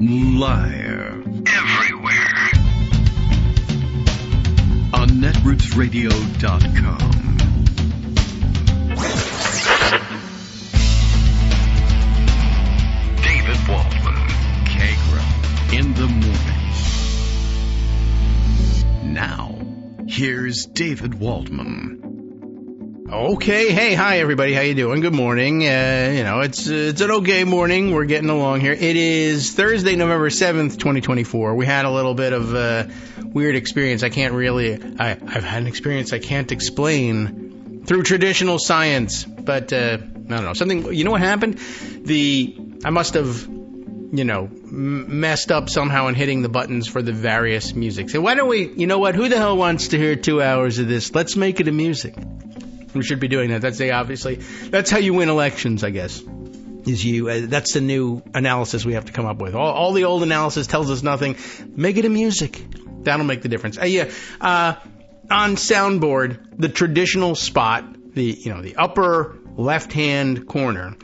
Live. Everywhere. On netrootsradio.com. David Waldman. Kagro. In the morning. Now, here's David Waldman. Okay, hey, hi everybody, how you doing? Good morning. It's an okay morning. We're getting along here. It is Thursday, November 7th, 2024. We had a little bit of a weird experience. I've had an experience I can't explain through traditional science, but I don't know. Something, you know what happened? I must have, messed up somehow in hitting the buttons for the various music. So why don't we, who the hell wants to hear 2 hours of this? Let's make it a music. We should be doing that. That's how you win elections, I guess. That's the new analysis we have to come up with. All the old analysis tells us nothing. Make it a music. That'll make the difference. On soundboard, the traditional spot, the upper left-hand corner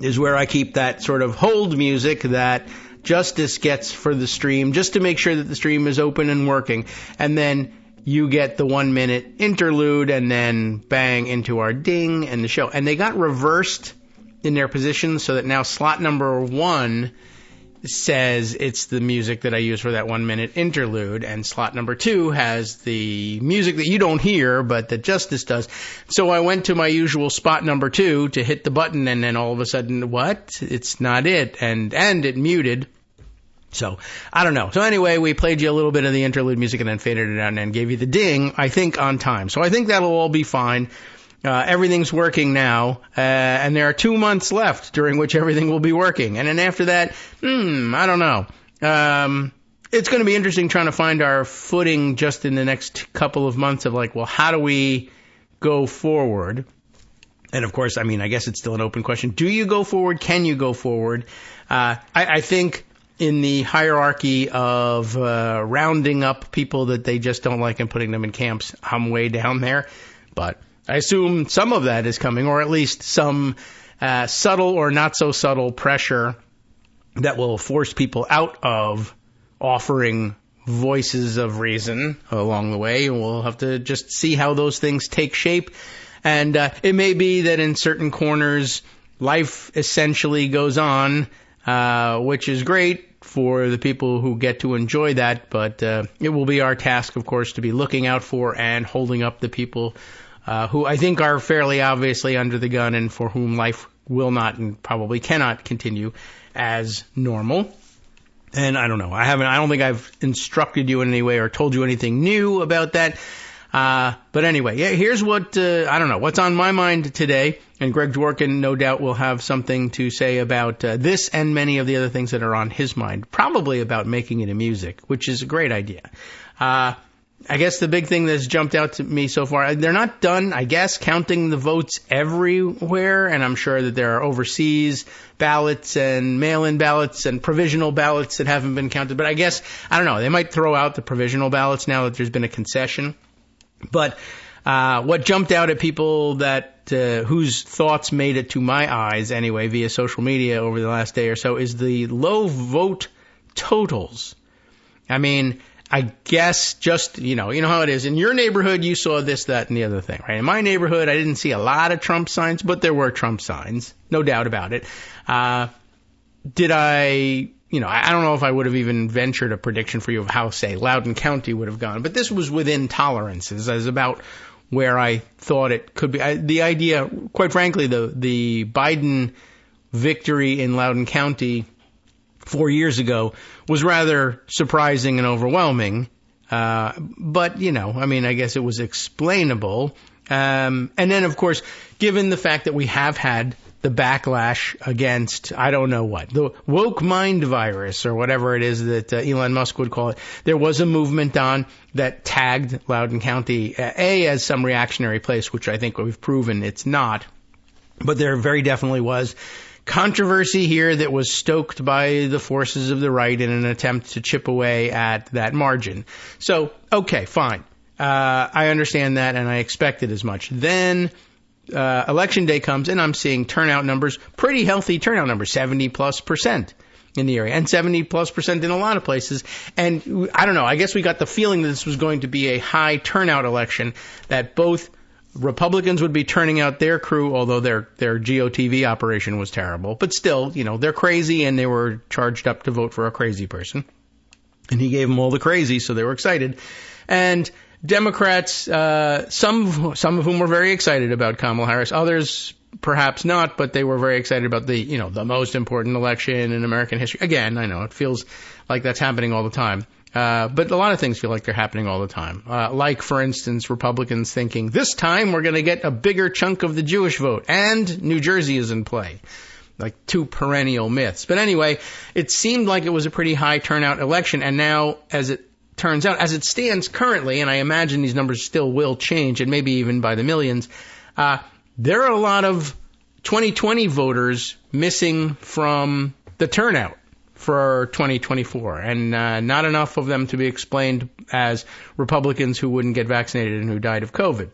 is where I keep that sort of hold music that Justice gets for the stream, just to make sure that the stream is open and working. And then you get the 1 minute interlude and then bang into our ding and the show. And they got reversed in their positions so that now slot number 1 says it's the music that I use for that 1 minute interlude, and slot number 2 has the music that you don't hear but that Justice does. So I went to my usual spot number 2 to hit the button, and then all of a sudden, what? It's not it. And it muted. So, I don't know. So anyway, we played you a little bit of the interlude music and then faded it out and then gave you the ding, I think, on time. So I think that'll all be fine. Everything's working now, and there are 2 months left during which everything will be working. And then after that, I don't know. It's going to be interesting trying to find our footing just in the next couple of months of how do we go forward? And of course, I guess it's still an open question. Do you go forward? Can you go forward? I think in the hierarchy of rounding up people that they just don't like and putting them in camps, I'm way down there. But I assume some of that is coming, or at least some subtle or not so subtle pressure that will force people out of offering voices of reason along the way. And we'll have to just see how those things take shape. And it may be that in certain corners, life essentially goes on, which is great for the people who get to enjoy that, but it will be our task, of course, to be looking out for and holding up the people who I think are fairly obviously under the gun and for whom life will not and probably cannot continue as normal. And I don't know. I don't think I've instructed you in any way or told you anything new about that. But anyway, here's what, what's on my mind today. And Greg Dworkin, no doubt, will have something to say about this and many of the other things that are on his mind. Probably about making it a music, which is a great idea. I guess the big thing that's jumped out to me so far, they're not done, I guess, counting the votes everywhere. And I'm sure that there are overseas ballots and mail-in ballots and provisional ballots that haven't been counted. But I guess, I don't know, they might throw out the provisional ballots now that there's been a concession. But what jumped out at people that whose thoughts made it to my eyes anyway via social media over the last day or so is the low vote totals. I guess just, you know how it is. In your neighborhood, you saw this, that, and the other thing, right? In my neighborhood, I didn't see a lot of Trump signs, but there were Trump signs, no doubt about it. I don't know if I would have even ventured a prediction for you of how, say, Loudoun County would have gone, but this was within tolerances as about where I thought it could be. The idea, quite frankly, the Biden victory in Loudoun County 4 years ago was rather surprising and overwhelming. But, I guess it was explainable. And then, of course, given the fact that we have had the backlash against, I don't know what, the woke mind virus or whatever it is that Elon Musk would call it. There was a movement on that tagged Loudoun County, as some reactionary place, which I think we've proven it's not. But there very definitely was controversy here that was stoked by the forces of the right in an attempt to chip away at that margin. So, okay, fine. I understand that, and I expected as much. Then election day comes, and I'm seeing turnout numbers, pretty healthy turnout numbers, 70+%. in the area, and 70+% in a lot of places. And I don't know, I guess we got the feeling that this was going to be a high turnout election, that both Republicans would be turning out their crew, although their GOTV operation was terrible. But still, they're crazy, and they were charged up to vote for a crazy person. And he gave them all the crazy, so they were excited. And Democrats, some of whom were very excited about Kamala Harris, others perhaps not, but they were very excited about the most important election in American history. Again, I know it feels like that's happening all the time. But a lot of things feel like they're happening all the time. Like, for instance, Republicans thinking, this time we're going to get a bigger chunk of the Jewish vote, and New Jersey is in play. Like two perennial myths. But anyway, it seemed like it was a pretty high turnout election, and now, as it turns out, as it stands currently, and I imagine these numbers still will change, and maybe even by the millions, there are a lot of 2020 voters missing from the turnout for 2024, and not enough of them to be explained as Republicans who wouldn't get vaccinated and who died of COVID.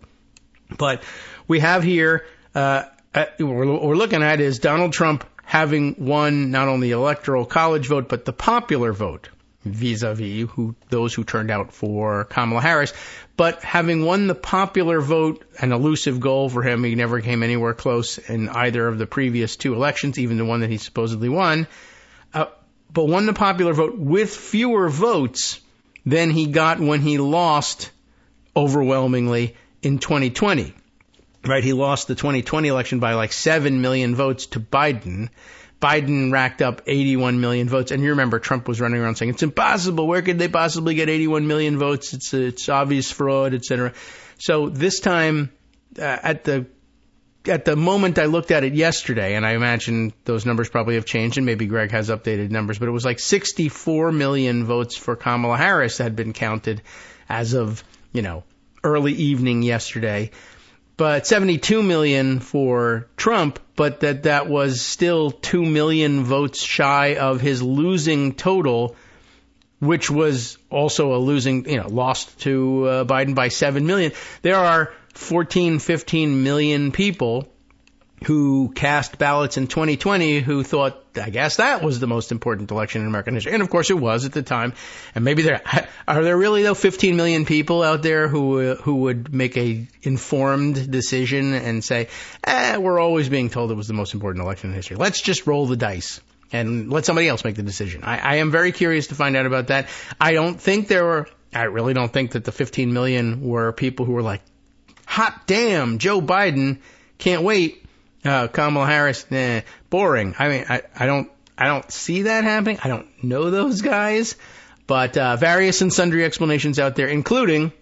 But we have here, what we're looking at is Donald Trump having won not only the electoral college vote, but the popular vote, vis-a-vis those who turned out for Kamala Harris. But having won the popular vote, an elusive goal for him, he never came anywhere close in either of the previous two elections, even the one that he supposedly won, but won the popular vote with fewer votes than he got when he lost overwhelmingly in 2020. Right, he lost the 2020 election by like 7 million votes to Biden. Biden racked up 81 million votes. And you remember Trump was running around saying, it's impossible. Where could they possibly get 81 million votes? It's obvious fraud, etc. So this time, at the moment I looked at it yesterday, and I imagine those numbers probably have changed, and maybe Greg has updated numbers, but it was like 64 million votes for Kamala Harris had been counted as of, early evening yesterday. But 72 million for Trump, but that was still 2 million votes shy of his losing total, which was also a losing, lost to Biden by 7 million. There are 15 million people who cast ballots in 2020 who thought, I guess that was the most important election in American history. And of course it was at the time. And maybe are there really, though, 15 million people out there who would make a informed decision and say, we're always being told it was the most important election in history. Let's just roll the dice and let somebody else make the decision. I am very curious to find out about that. I really don't think that the 15 million were people who were like, hot damn, Joe Biden, can't wait. Kamala Harris, boring. I mean, I don't see that happening. I don't know those guys, but various and sundry explanations out there, including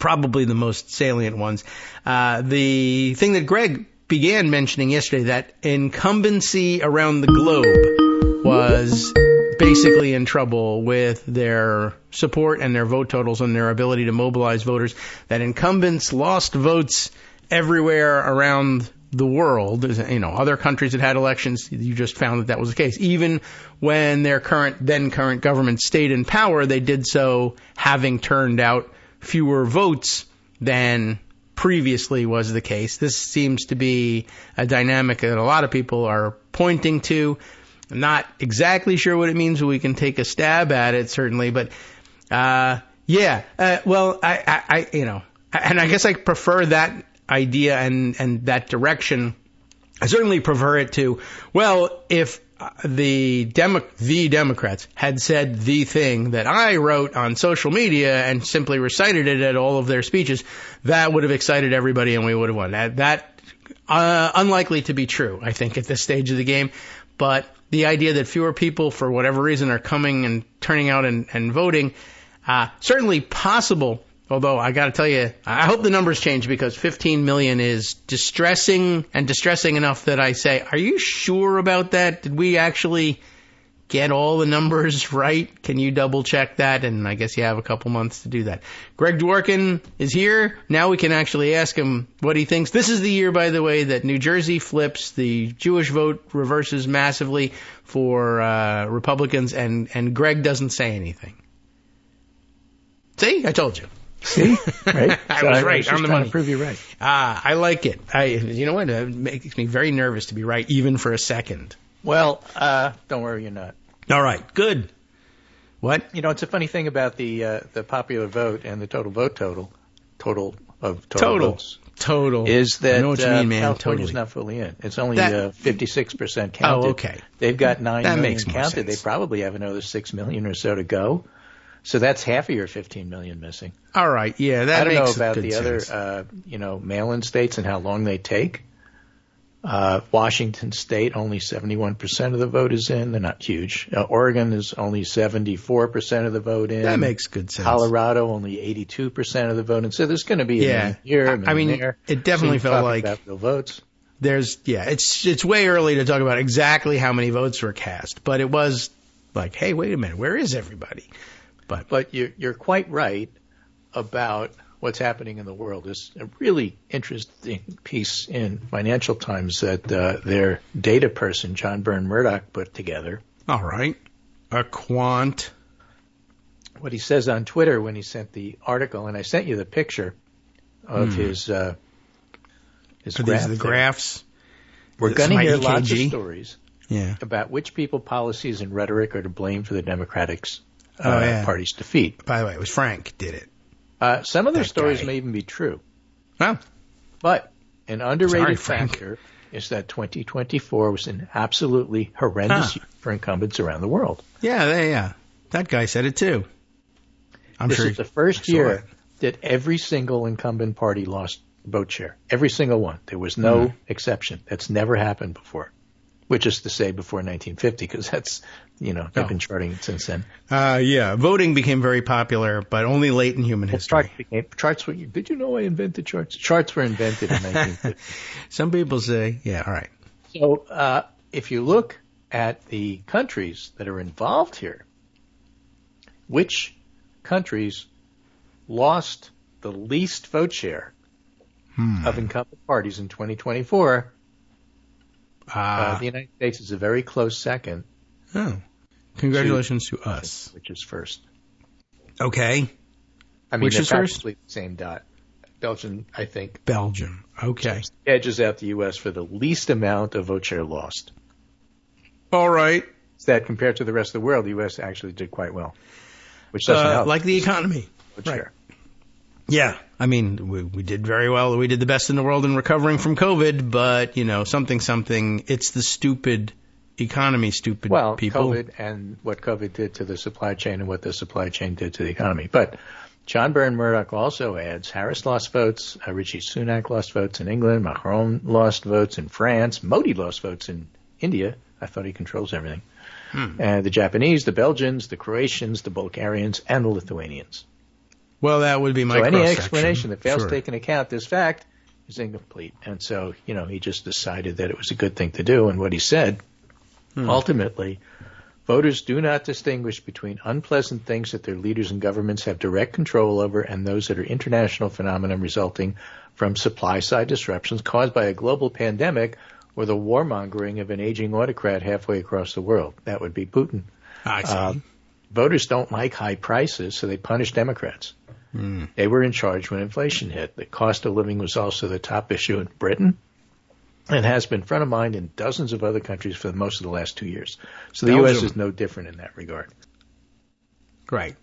probably the most salient ones. The thing that Greg began mentioning yesterday, that incumbency around the globe was basically in trouble with their support and their vote totals and their ability to mobilize voters, that incumbents lost votes everywhere around the world. Other countries that had elections, you just found that was the case. Even when their then current government stayed in power, they did so having turned out fewer votes than previously was the case. This seems to be a dynamic that a lot of people are pointing to. I'm not exactly sure what it means, but we can take a stab at it, certainly. But, and I guess I prefer that idea and that direction. I certainly prefer it to, if the Democrats had said the thing that I wrote on social media and simply recited it at all of their speeches, that would have excited everybody and we would have won. That unlikely to be true, I think, at this stage of the game. But the idea that fewer people, for whatever reason, are coming and turning out and voting, certainly possible. Although I got to tell you, I hope the numbers change, because 15 million is distressing enough that I say, are you sure about that? Did we actually get all the numbers right? Can you double check that? And I guess you have a couple months to do that. Greg Dworkin is here. Now we can actually ask him what he thinks. This is the year, by the way, that New Jersey flips. The Jewish vote reverses massively for Republicans, and Greg doesn't say anything. See? I told you. See? Right? I was right on the money. To prove you right. I like it. You know what? It makes me very nervous to be right, even for a second. Well, don't worry, you're not. All right, good. What? It's a funny thing about the popular vote and the total of votes. Total. Is that I know what you mean, man. California's Totally. not fully in. It's only 56% counted. Oh, okay. They've got 9 That million makes more counted. sense. They probably have another 6 million or so to go. So that's half of your 15 million missing. All right, yeah, that I don't know makes about good the sense. other, mail-in states and how long they take. Washington State, only 71% of the vote is in. They're not huge. Oregon is only 74% of the vote in. That makes good sense. Colorado, only 82% of the vote in. So there's going to be a million here, a million there. It definitely so felt like about real votes. It's way early to talk about exactly how many votes were cast, but it was like, hey, wait a minute, where is everybody? But you're quite right about what's happening in the world. There's a really interesting piece in Financial Times that their data person, John Byrne Murdoch, put together. All right. A quant. What he says on Twitter when he sent the article, and I sent you the picture of his graph. These are the graphs. We're going to hear lots of stories Yeah. about which people, policies, and rhetoric are to blame for the Democratic Party's defeat. By the way, it was Frank did it. Some of those That stories guy. may even be true. Well, But an underrated Frank. factor is that 2024 was an absolutely horrendous year for incumbents around the world. yeah. That guy said it too. This is the first year that every single incumbent party lost vote share. Every single one. There was no exception. That's never happened before. Which is to say before 1950, because that's, they've been charting it since then. Voting became very popular, but only late in human history. Charts were, did you know I invented charts? Charts were invented in 1950. Some people say, yeah, all right. So if you look at the countries that are involved here, which countries lost the least vote share of incumbent parties in 2024? The United States is a very close second. Oh, congratulations to us. Which is first. Okay. I mean, Which they're is first? practically the same dot. Belgium, I think, Belgium. Okay. edges out the U.S. for the least amount of vote share lost. All right. So that compared to the rest of the world, the U.S. actually did quite well, which doesn't help. Like the economy. Vote Right. share. Yeah. I mean, we did very well. We did the best in the world in recovering from COVID, but, something, it's the stupid economy, stupid people. COVID and what COVID did to the supply chain and what the supply chain did to the economy. But John Byrne Murdoch also adds Harris lost votes, Rishi Sunak lost votes in England, Macron lost votes in France, Modi lost votes in India. I thought he controls everything. The Japanese, the Belgians, the Croatians, the Bulgarians, and the Lithuanians. Well, that would be my So any cross-section. explanation that fails Sure. to take into account this fact is incomplete. And so, he just decided that it was a good thing to do. And what he said, ultimately, voters do not distinguish between unpleasant things that their leaders and governments have direct control over and those that are international phenomena resulting from supply-side disruptions caused by a global pandemic or the warmongering of an aging autocrat halfway across the world. That would be Putin. I see. Voters don't like high prices, so they punish Democrats. They were in charge when inflation hit. The cost of living was also the top issue in Britain and has been front of mind in dozens of other countries for most of the last 2 years. So the Belgium. U.S. is no different in that regard. Right.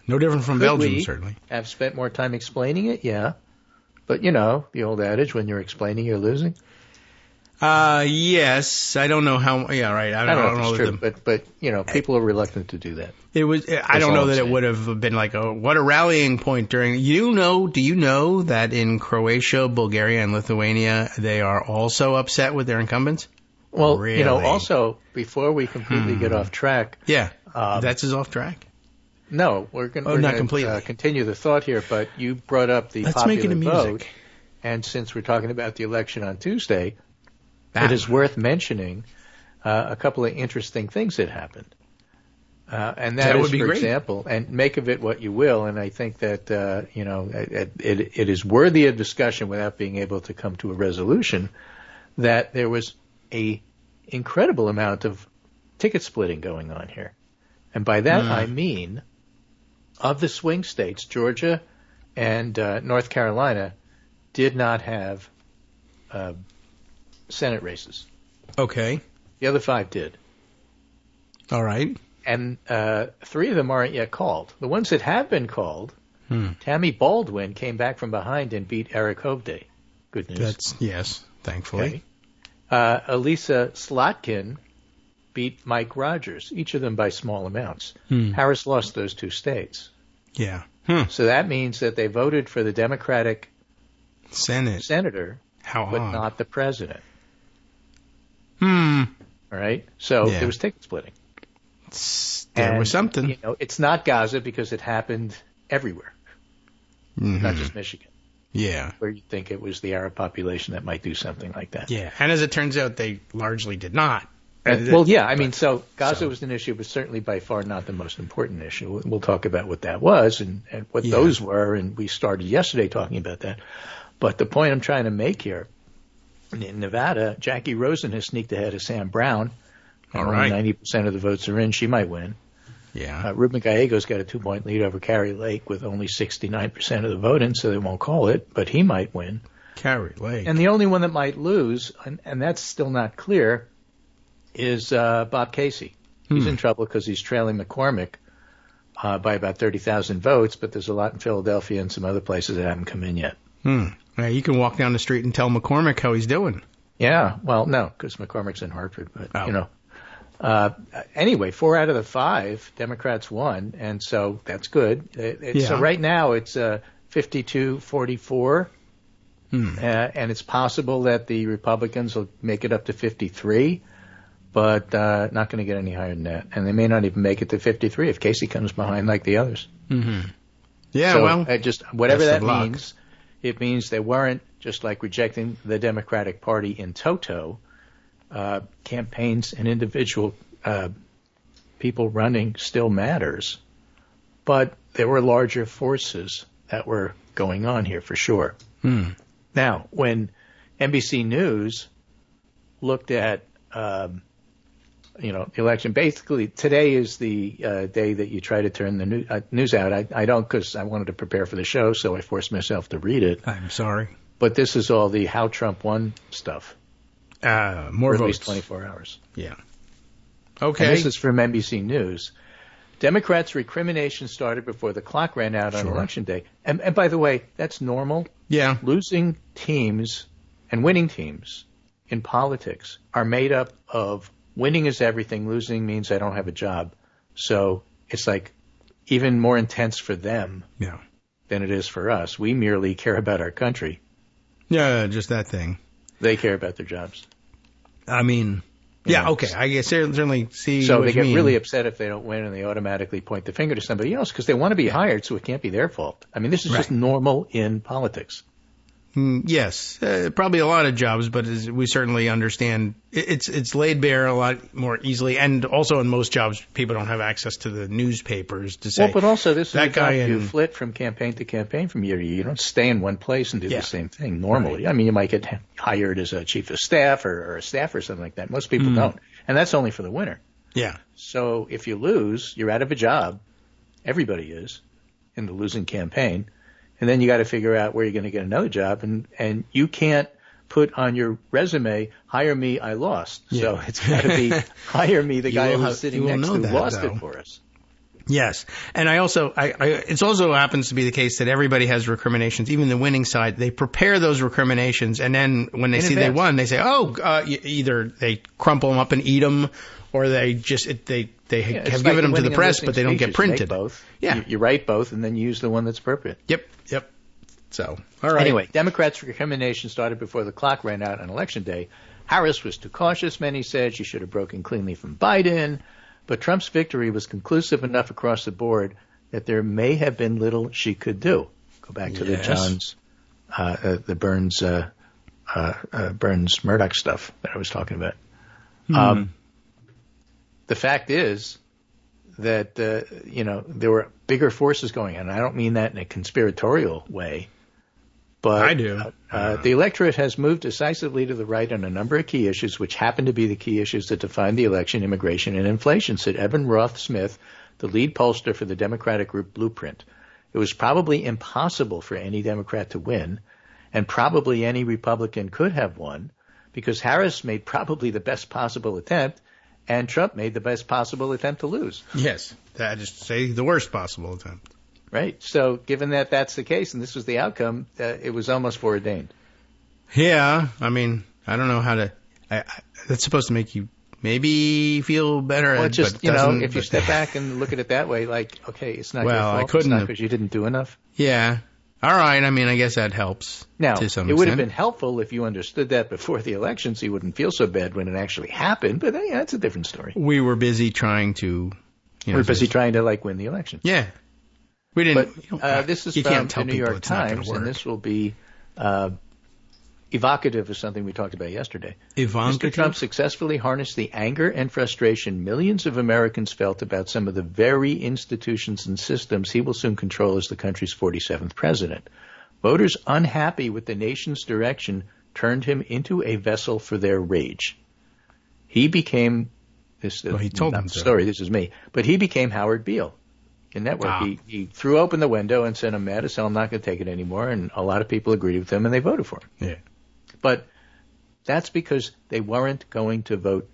No different from Could Belgium, we certainly. have spent more time explaining it? Yeah. But, the old adage, when you're explaining, you're losing. Yes. I don't know how. Yeah, right. I don't know if it's true, but people are reluctant to do that. It was. I don't know that it would have been like what a rallying point during. Do you know that in Croatia, Bulgaria, and Lithuania they are also upset with their incumbents? Well, Really? also before we completely get off track. Yeah, that's his off track. No, we're going not to completely. Continue the thought here, but you brought up the Let's make it popular a vote, music. and since we're talking about the election on Tuesday, it is worth mentioning a couple of interesting things that happened. And that is, would be for great. example, and make of it what you will, and I think that, it is worthy of discussion without being able to come to a resolution, that there was a incredible amount of ticket splitting going on here. And by that I mean, of the swing states, Georgia and North Carolina did not have Senate races. Okay. The other 5 did. All right. And 3 of them aren't yet called. The ones that have been called, Tammy Baldwin came back from behind and beat Eric Hovde. Good news. Yes, thankfully. Okay. Elisa Slotkin beat Mike Rogers, each of them by small amounts. Harris lost those 2 states. Yeah. So that means that they voted for the Democratic senator, but odd. not the president. All right? So there was ticket splitting. There was something. You know, it's not Gaza because it happened everywhere, not just Michigan. Yeah. Where you think it was the Arab population that might do something like that. Yeah. And as it turns out, they largely did not. Well, yeah. I mean, so Gaza was an issue, but certainly by far not the most important issue. We'll talk about what that was and what those were, and we started yesterday talking about that. But the point I'm trying to make here, in Nevada, Jackie Rosen has sneaked ahead of Sam Brown. All right. 90% of the votes are in. She might win. Yeah. Ruben Gallego's got a 2-point lead over Carrie Lake with only 69% of the vote in, so they won't call it, but he might win. Carrie Lake. And the only one that might lose, and that's still not clear, is Bob Casey. He's in trouble because he's trailing McCormick by about 30,000 votes, but there's a lot in Philadelphia and some other places that haven't come in yet. Now, you can walk down the street and tell McCormick how he's doing. Yeah, well, no, because McCormick's in Hartford, but, you know. Anyway, 4 out of the 5 Democrats won, and so that's good. So right now it's 52-44, and it's possible that the Republicans will make it up to 53, but not going to get any higher than that. And they may not even make it to 53 if Casey comes behind like the others. Yeah, so well, just whatever that means, it means they weren't just like rejecting the Democratic Party in toto. Campaigns and individual people running still matters, but there were larger forces that were going on here for sure. Now, when NBC News looked at the election, basically today is the day that you try to turn the news out. I don't, because I wanted to prepare for the show, so I forced myself to read it. I'm sorry. But this is all the how Trump won stuff. More for at votes. least 24 hours. Yeah. Okay. And this is from NBC News. Democrats' recrimination started before the clock ran out on Election Day. And by the way, that's normal. Yeah. Losing teams and winning teams in politics are made up of winning is everything, losing means I don't have a job. So it's like even more intense for them than it is for us. We merely care about our country. Yeah, just that thing. They care about their jobs. I mean, okay. I guess certainly see. So what they you get mean. really upset if they don't win, and they automatically point the finger to somebody else because they want to be hired, so it can't be their fault. I mean, this is just normal in politics. Yes, probably a lot of jobs, but as we certainly understand, it's laid bare a lot more easily, and also in most jobs, people don't have access to the newspapers to say. Well, but also this is that guy you flit from campaign to campaign from year to year. You don't stay in one place and do the same thing normally. Right. I mean, you might get hired as a chief of staff or a staff or something like that. Most people don't, and that's only for the winner. Yeah. So if you lose, you're out of a job. Everybody is in the losing campaign. And then you got to figure out where you're going to get another job, and you can't put on your resume, hire me, I lost. Yeah. So it's got to be, hire me, the guy who's sitting next to lost it for us. Yes. And it also happens to be the case that everybody has recriminations, even the winning side. They prepare those recriminations, and then when they see they won, they say, either they crumple them up and eat them, or they just have given them to the press, but they don't get printed. Both. Yeah. You write both, and then you use the one that's appropriate. Yep. So, all right. Anyway, Democrats' recrimination started before the clock ran out on Election Day. Harris was too cautious, many said. She should have broken cleanly from Biden. But Trump's victory was conclusive enough across the board that there may have been little she could do. Go back to the Johns, the Burns Murdoch stuff that I was talking about. The fact is that, there were bigger forces going on. I don't mean that in a conspiratorial way. But I do. The electorate has moved decisively to the right on a number of key issues, which happen to be the key issues that define the election, immigration, and inflation, said Evan Roth-Smith, the lead pollster for the Democratic group Blueprint. It was probably impossible for any Democrat to win, and probably any Republican could have won, because Harris made probably the best possible attempt, and Trump made the best possible attempt to lose. Yes, that is to say the worst possible attempt. Right. So given that that's the case and this was the outcome, it was almost foreordained. Yeah, I mean, I don't know how to. That's supposed to make you maybe feel better. Well, just, if you step back and look at it that way, like, okay, it's not your fault. I couldn't. It's not because you didn't do enough. Yeah. All right. I mean, I guess that helps. Now, to some it would have extent. been helpful if you understood that before the election, so you wouldn't feel so bad when it actually happened. But that's a different story. We were busy trying to. We're busy trying to win the election. Yeah. We didn't. But this is from the New York Times, and this will be evocative of something we talked about yesterday. Mr. Trump successfully harnessed the anger and frustration millions of Americans felt about some of the very institutions and systems he will soon control as the country's 47th president. Voters unhappy with the nation's direction turned him into a vessel for their rage. He became this. He told them the story. This is me, but he became Howard Beale in Network. Wow. He threw open the window and said, "I'm mad as hell. I'm not going to take it anymore." And a lot of people agreed with him, and they voted for him. Yeah. But that's because they weren't going to vote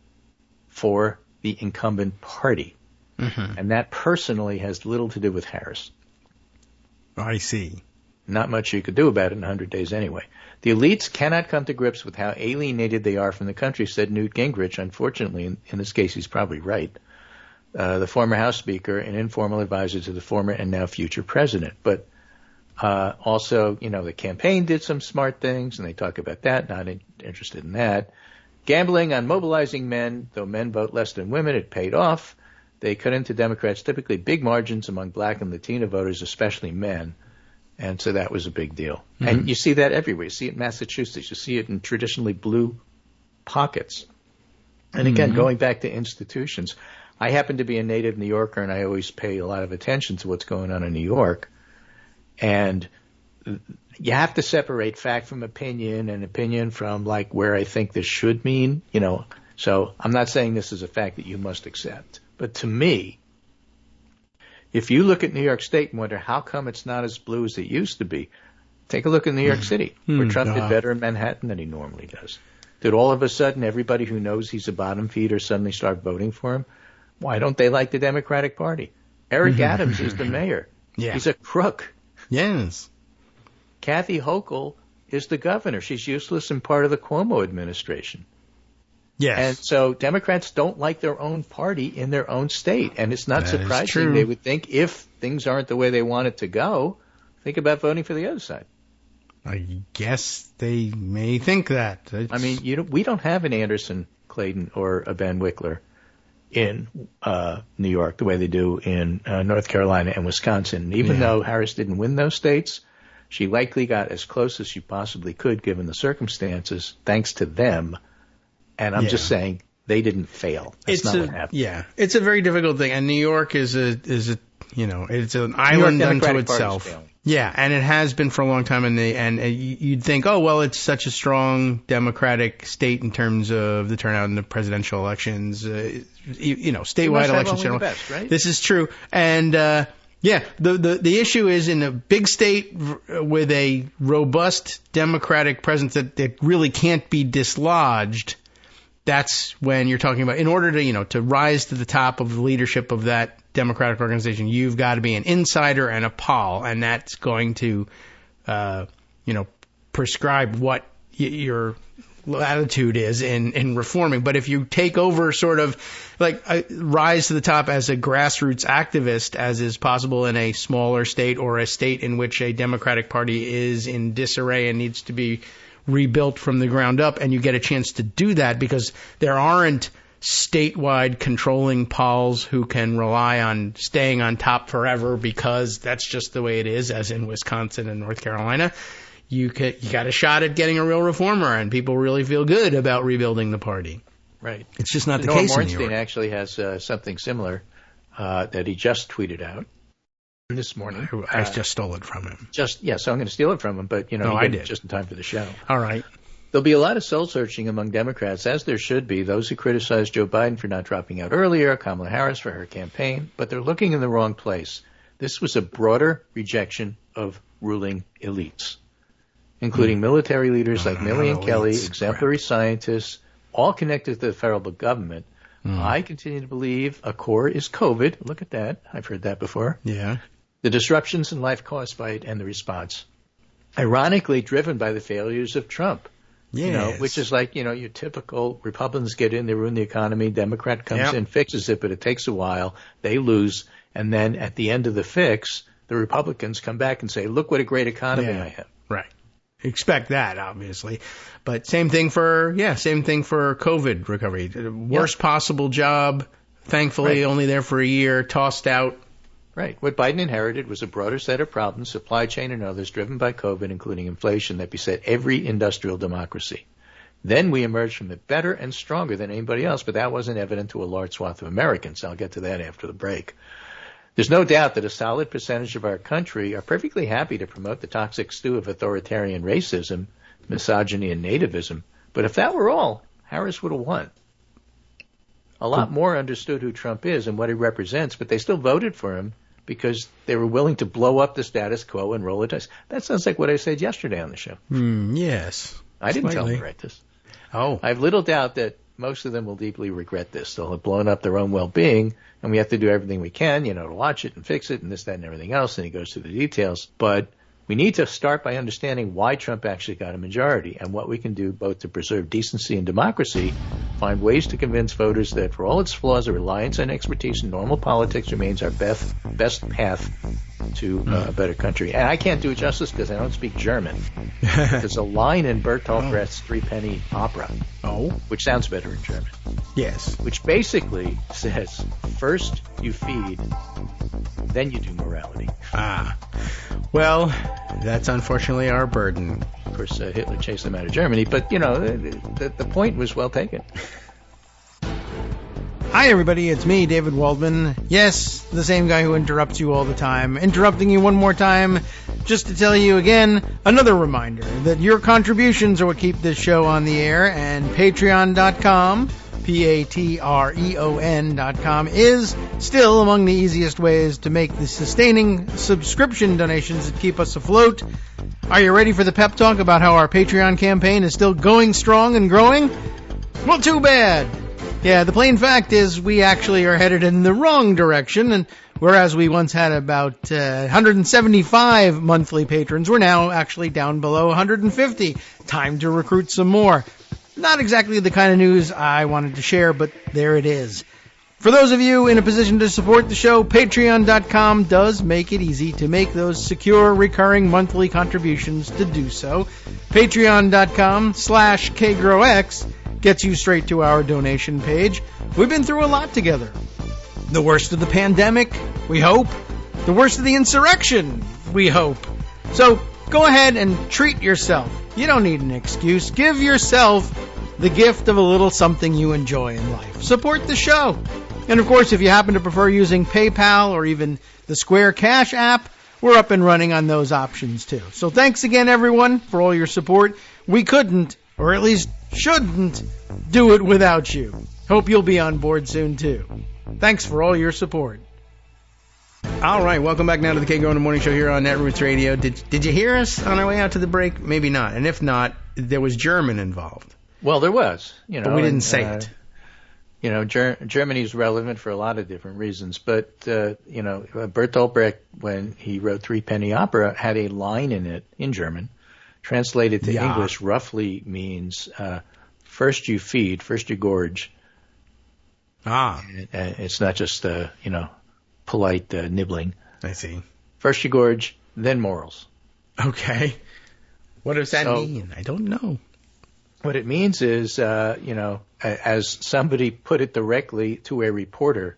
for the incumbent party. Mm-hmm. And that personally has little to do with Harris. I see. Not much you could do about it in 100 days anyway. The elites cannot come to grips with how alienated they are from the country, said Newt Gingrich. Unfortunately, in this case, he's probably right. The former House Speaker, an informal advisor to the former and now future president. But also, the campaign did some smart things, and they talk about that, not interested in that. Gambling on mobilizing men, though men vote less than women, it paid off. They cut into Democrats typically big margins among black and Latino voters, especially men. And so that was a big deal. Mm-hmm. And you see that everywhere. You see it in Massachusetts. You see it in traditionally blue pockets. And again, going back to institutions, I happen to be a native New Yorker, and I always pay a lot of attention to what's going on in New York. And you have to separate fact from opinion and opinion from, where I think this should mean, So I'm not saying this is a fact that you must accept. But to me, if you look at New York State and wonder how come it's not as blue as it used to be, take a look at New York City, where Trump did better in Manhattan than he normally does. Did all of a sudden everybody who knows he's a bottom feeder suddenly start voting for him? Why don't they like the Democratic Party? Eric Adams is the mayor. Yeah. He's a crook. Yes. Kathy Hochul is the governor. She's useless and part of the Cuomo administration. Yes. And so Democrats don't like their own party in their own state. And it's not that surprising. They would think if things aren't the way they want it to go, think about voting for the other side. I guess they may think that. I mean, we don't have an Anderson, Clayton, or a Ben Wickler in New York the way they do in North Carolina and Wisconsin. And even though Harris didn't win those states, she likely got as close as she possibly could given the circumstances, thanks to them. And I'm just saying they didn't fail. That's not what happened. Yeah, it's a very difficult thing, and New York is it's an island unto itself. Yeah, and it has been for a long time. And you'd think, oh well, it's such a strong Democratic state in terms of the turnout in the presidential elections. Statewide elections general. Right? This is true, and the issue is in a big state with a robust Democratic presence that really can't be dislodged. That's when you're talking about, in order to rise to the top of the leadership of that Democratic organization, you've got to be an insider and a pol, and that's going to, prescribe what your latitude is in reforming. But if you take over sort of rise to the top as a grassroots activist, as is possible in a smaller state or a state in which a Democratic Party is in disarray and needs to be rebuilt from the ground up, and you get a chance to do that because there aren't statewide controlling pols who can rely on staying on top forever because that's just the way it is, as in Wisconsin and North Carolina. You got a shot at getting a real reformer, and people really feel good about rebuilding the party. Right. It's just not the case in New York. Norm Ornstein actually has something similar that he just tweeted out this morning. I just stole it from him. So I'm going to steal it from him, but I did just in time for the show. All right. There'll be a lot of soul searching among Democrats, as there should be. Those who criticize Joe Biden for not dropping out earlier, Kamala Harris for her campaign, but they're looking in the wrong place. This was a broader rejection of ruling elites, including military leaders like Milley and Kelly, exemplary scientists, all connected to the federal government, I continue to believe a core is COVID. Look at that. I've heard that before. Yeah. The disruptions in life caused by it and the response. Ironically driven by the failures of Trump. Yes. Which is like, your typical Republicans get in, they ruin the economy, Democrat comes in, fixes it, but it takes a while. They lose. And then at the end of the fix, the Republicans come back and say, look what a great economy I have. Right. Expect that, obviously. But same thing for COVID recovery. Worst possible job, thankfully only there for a year, tossed out. Right. What Biden inherited was a broader set of problems, supply chain and others, driven by COVID, including inflation, that beset every industrial democracy. Then we emerged from it better and stronger than anybody else, but that wasn't evident to a large swath of Americans. I'll get to that after the break. There's no doubt that a solid percentage of our country are perfectly happy to promote the toxic stew of authoritarian racism, misogyny, and nativism. But if that were all, Harris would have won. A lot more understood who Trump is and what he represents, but they still voted for him because they were willing to blow up the status quo and roll the dice. That sounds like what I said yesterday on the show. Yes. I didn't tell them to write this. Oh. I have little doubt that most of them will deeply regret this. They'll have blown up their own well-being, and we have to do everything we can, to watch it and fix it and this, that, and everything else, and he goes through the details. But we need to start by understanding why Trump actually got a majority and what we can do both to preserve decency and democracy, find ways to convince voters that for all its flaws, a reliance on expertise in normal politics remains our best path to a better country. And I can't do it justice because I don't speak German. There's a line in Bertolt Brecht's Threepenny Opera, which sounds better in German. Yes. Which basically says, first you feed, then you do morality. Well, that's unfortunately our burden. Of course, Hitler chased them out of Germany, but, the point was well taken. Hi, everybody. It's me, David Waldman. Yes, the same guy who interrupts you all the time. Interrupting you one more time just to tell you again, another reminder that your contributions are what keep this show on the air, and Patreon.com, Patreon.com, is still among the easiest ways to make the sustaining subscription donations that keep us afloat. Are you ready for the pep talk about how our Patreon campaign is still going strong and growing? Well, too bad. Yeah, the plain fact is we actually are headed in the wrong direction, and whereas we once had about 175 monthly patrons, we're now actually down below 150. Time to recruit some more. Not exactly the kind of news I wanted to share, but there it is. For those of you in a position to support the show, Patreon.com does make it easy to make those secure, recurring monthly contributions to do so. Patreon.com/KagroX gets you straight to our donation page. We've been through a lot together. The worst of the pandemic, we hope. The worst of the insurrection, we hope. So go ahead and treat yourself. You don't need an excuse. Give yourself the gift of a little something you enjoy in life. Support the show. And of course, if you happen to prefer using PayPal or even the Square Cash app, we're up and running on those options too. So thanks again, everyone, for all your support. We couldn't, or at least shouldn't, do it without you. Hope you'll be on board soon too. Thanks for all your support. All right, welcome back now to the Kagro in the Morning Show here on Netroots Radio. Did you hear us on our way out to the break? Maybe not. And if not, there was German involved. Well, there was. But we didn't say it. Germany's relevant for a lot of different reasons. But, Bertolt Brecht, when he wrote Threepenny Opera, had a line in it in German. Translated to English roughly means first you feed, first you gorge. It's not just, polite nibbling. I see. First you gorge, then morals. Okay. What does that mean? I don't know. What it means is, as somebody put it directly to a reporter,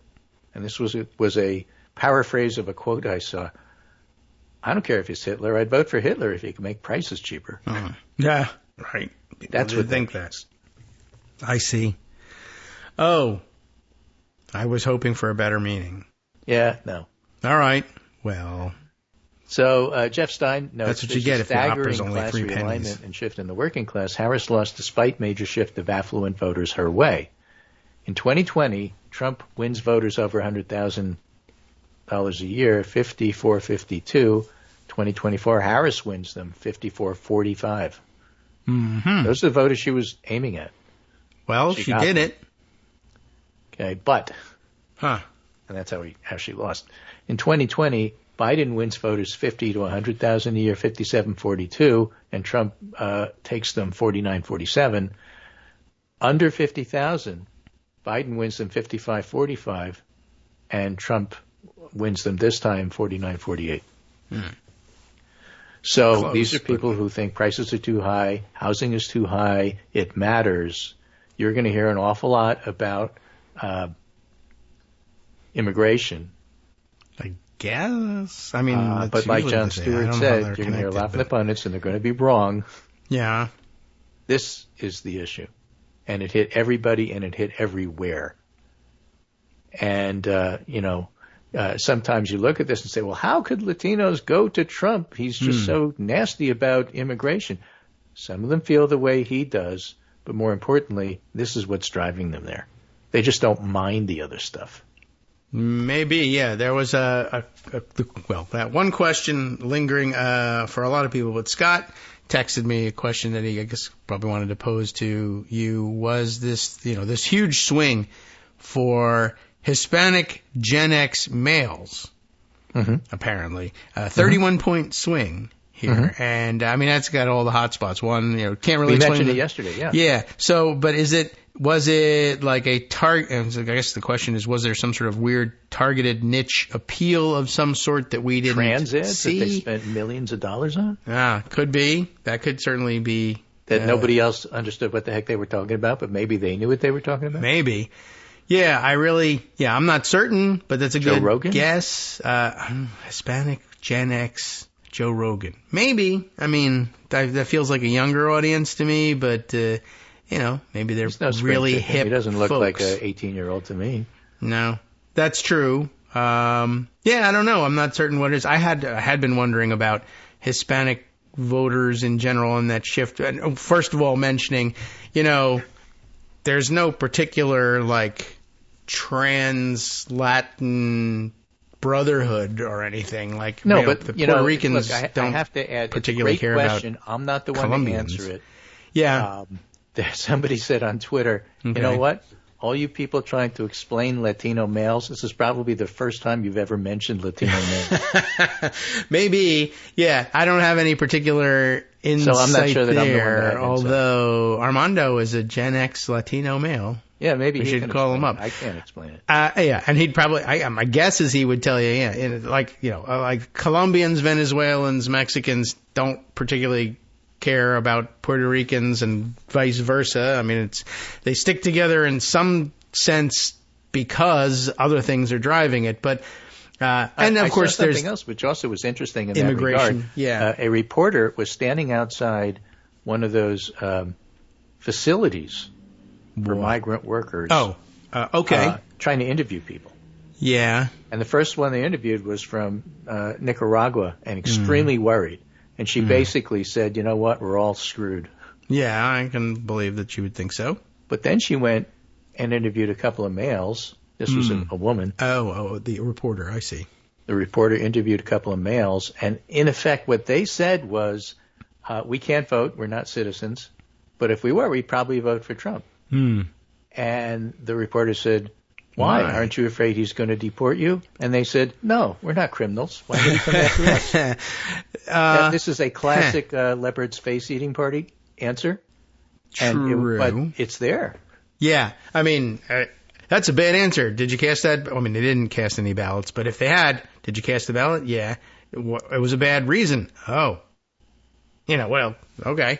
and this was a paraphrase of a quote I saw, I don't care if it's Hitler. I'd vote for Hitler if he could make prices cheaper. Yeah, right. That's what think that. I see. Oh, I was hoping for a better meaning. Yeah, no. All right. Well. So Jeff Stein notes that's what you get if the opera's only 3 pennies. Realignment and shift in the working class. Harris lost despite major shift of affluent voters her way. In 2020, Trump wins voters over $100,000 a year, 54-52. 2024, Harris wins them, 54-45. Mm-hmm. Those are the voters she was aiming at. Well, she did it. Okay, but, and that's how she lost. In 2020, Biden wins voters 50 to 100,000 a year, 57-42, and Trump takes them 49-47. Under 50,000, Biden wins them 55-45, and Trump wins them this time 49-48. So Close, these are people who think prices are too high, housing is too high, it matters. You're going to hear an awful lot about immigration. I guess. I mean, but like Jon Stewart said, you're going to hear a lot from the pundits, and they're going to be wrong. Yeah. This is the issue. And it hit everybody, and it hit everywhere. And, sometimes you look at this and say, well, how could Latinos go to Trump? He's just so nasty about immigration. Some of them feel the way he does, but more importantly, this is what's driving them there. They just don't mind the other stuff. Maybe, yeah. There was that one question lingering for a lot of people, but Scott texted me a question that he, I guess, probably wanted to pose to you. Was this, this huge swing for Hispanic Gen X males, apparently, 31-point swing here, and I mean that's got all the hot spots. One, can't really. We explain mentioned it yesterday, yeah. Yeah. So, but was it like a target? I guess the question is, was there some sort of weird targeted niche appeal of some sort that we didn't Trans see? That they spent millions of dollars on? Could be. That could certainly be. That nobody else understood what the heck they were talking about, but maybe they knew what they were talking about? Maybe. Yeah, I'm not certain, but that's a Joe good Rogan? guess. Hispanic Gen X Joe Rogan. Maybe. I mean, that feels like a younger audience to me, but, maybe they're really hip. He doesn't look folks. like an 18-year-old to me. No, that's true. I don't know. I'm not certain what it is. I had been wondering about Hispanic voters in general and that shift. And first of all, mentioning, there's no particular, trans-Latin brotherhood or anything. No, but the Puerto Ricans don't I have to add, particularly it's a great care question. about I'm not the one Colombians. to answer it. Yeah. Somebody said on Twitter, You know what? All you people trying to explain Latino males, this is probably the first time you've ever mentioned Latino males. Maybe. Yeah. I don't have any particular insight so I'm not sure that there, I'm the one although Armando is a Gen X Latino male. Yeah, maybe we he should can call him up. I can't explain it. Yeah, and he'd probably. My guess is he would tell you, like Colombians, Venezuelans, Mexicans don't particularly care about Puerto Ricans and vice versa. I mean, they stick together in some sense because other things are driving it. But and of course, there's something there's else, which also was interesting in immigration. that regard. Yeah, a reporter was standing outside one of those facilities for migrant workers. Okay. Trying to interview people. Yeah. And the first one they interviewed was from Nicaragua and extremely worried. And she basically said, you know what, we're all screwed. Yeah, I can believe that you would think so. But then she went and interviewed a couple of males. This was a woman. Oh, the reporter, I see. The reporter interviewed a couple of males. And in effect, what they said was, we can't vote, we're not citizens. But if we were, we'd probably vote for Trump. And the reporter said, why? Aren't you afraid he's going to deport you? And they said, no, we're not criminals. Why would he come after us? This is a classic leopard's face eating party answer. True. But it's there. Yeah. I mean, that's a bad answer. Did you cast that? I mean, they didn't cast any ballots, but if they had, did you cast the ballot? Yeah. It was a bad reason. Oh. Well, okay.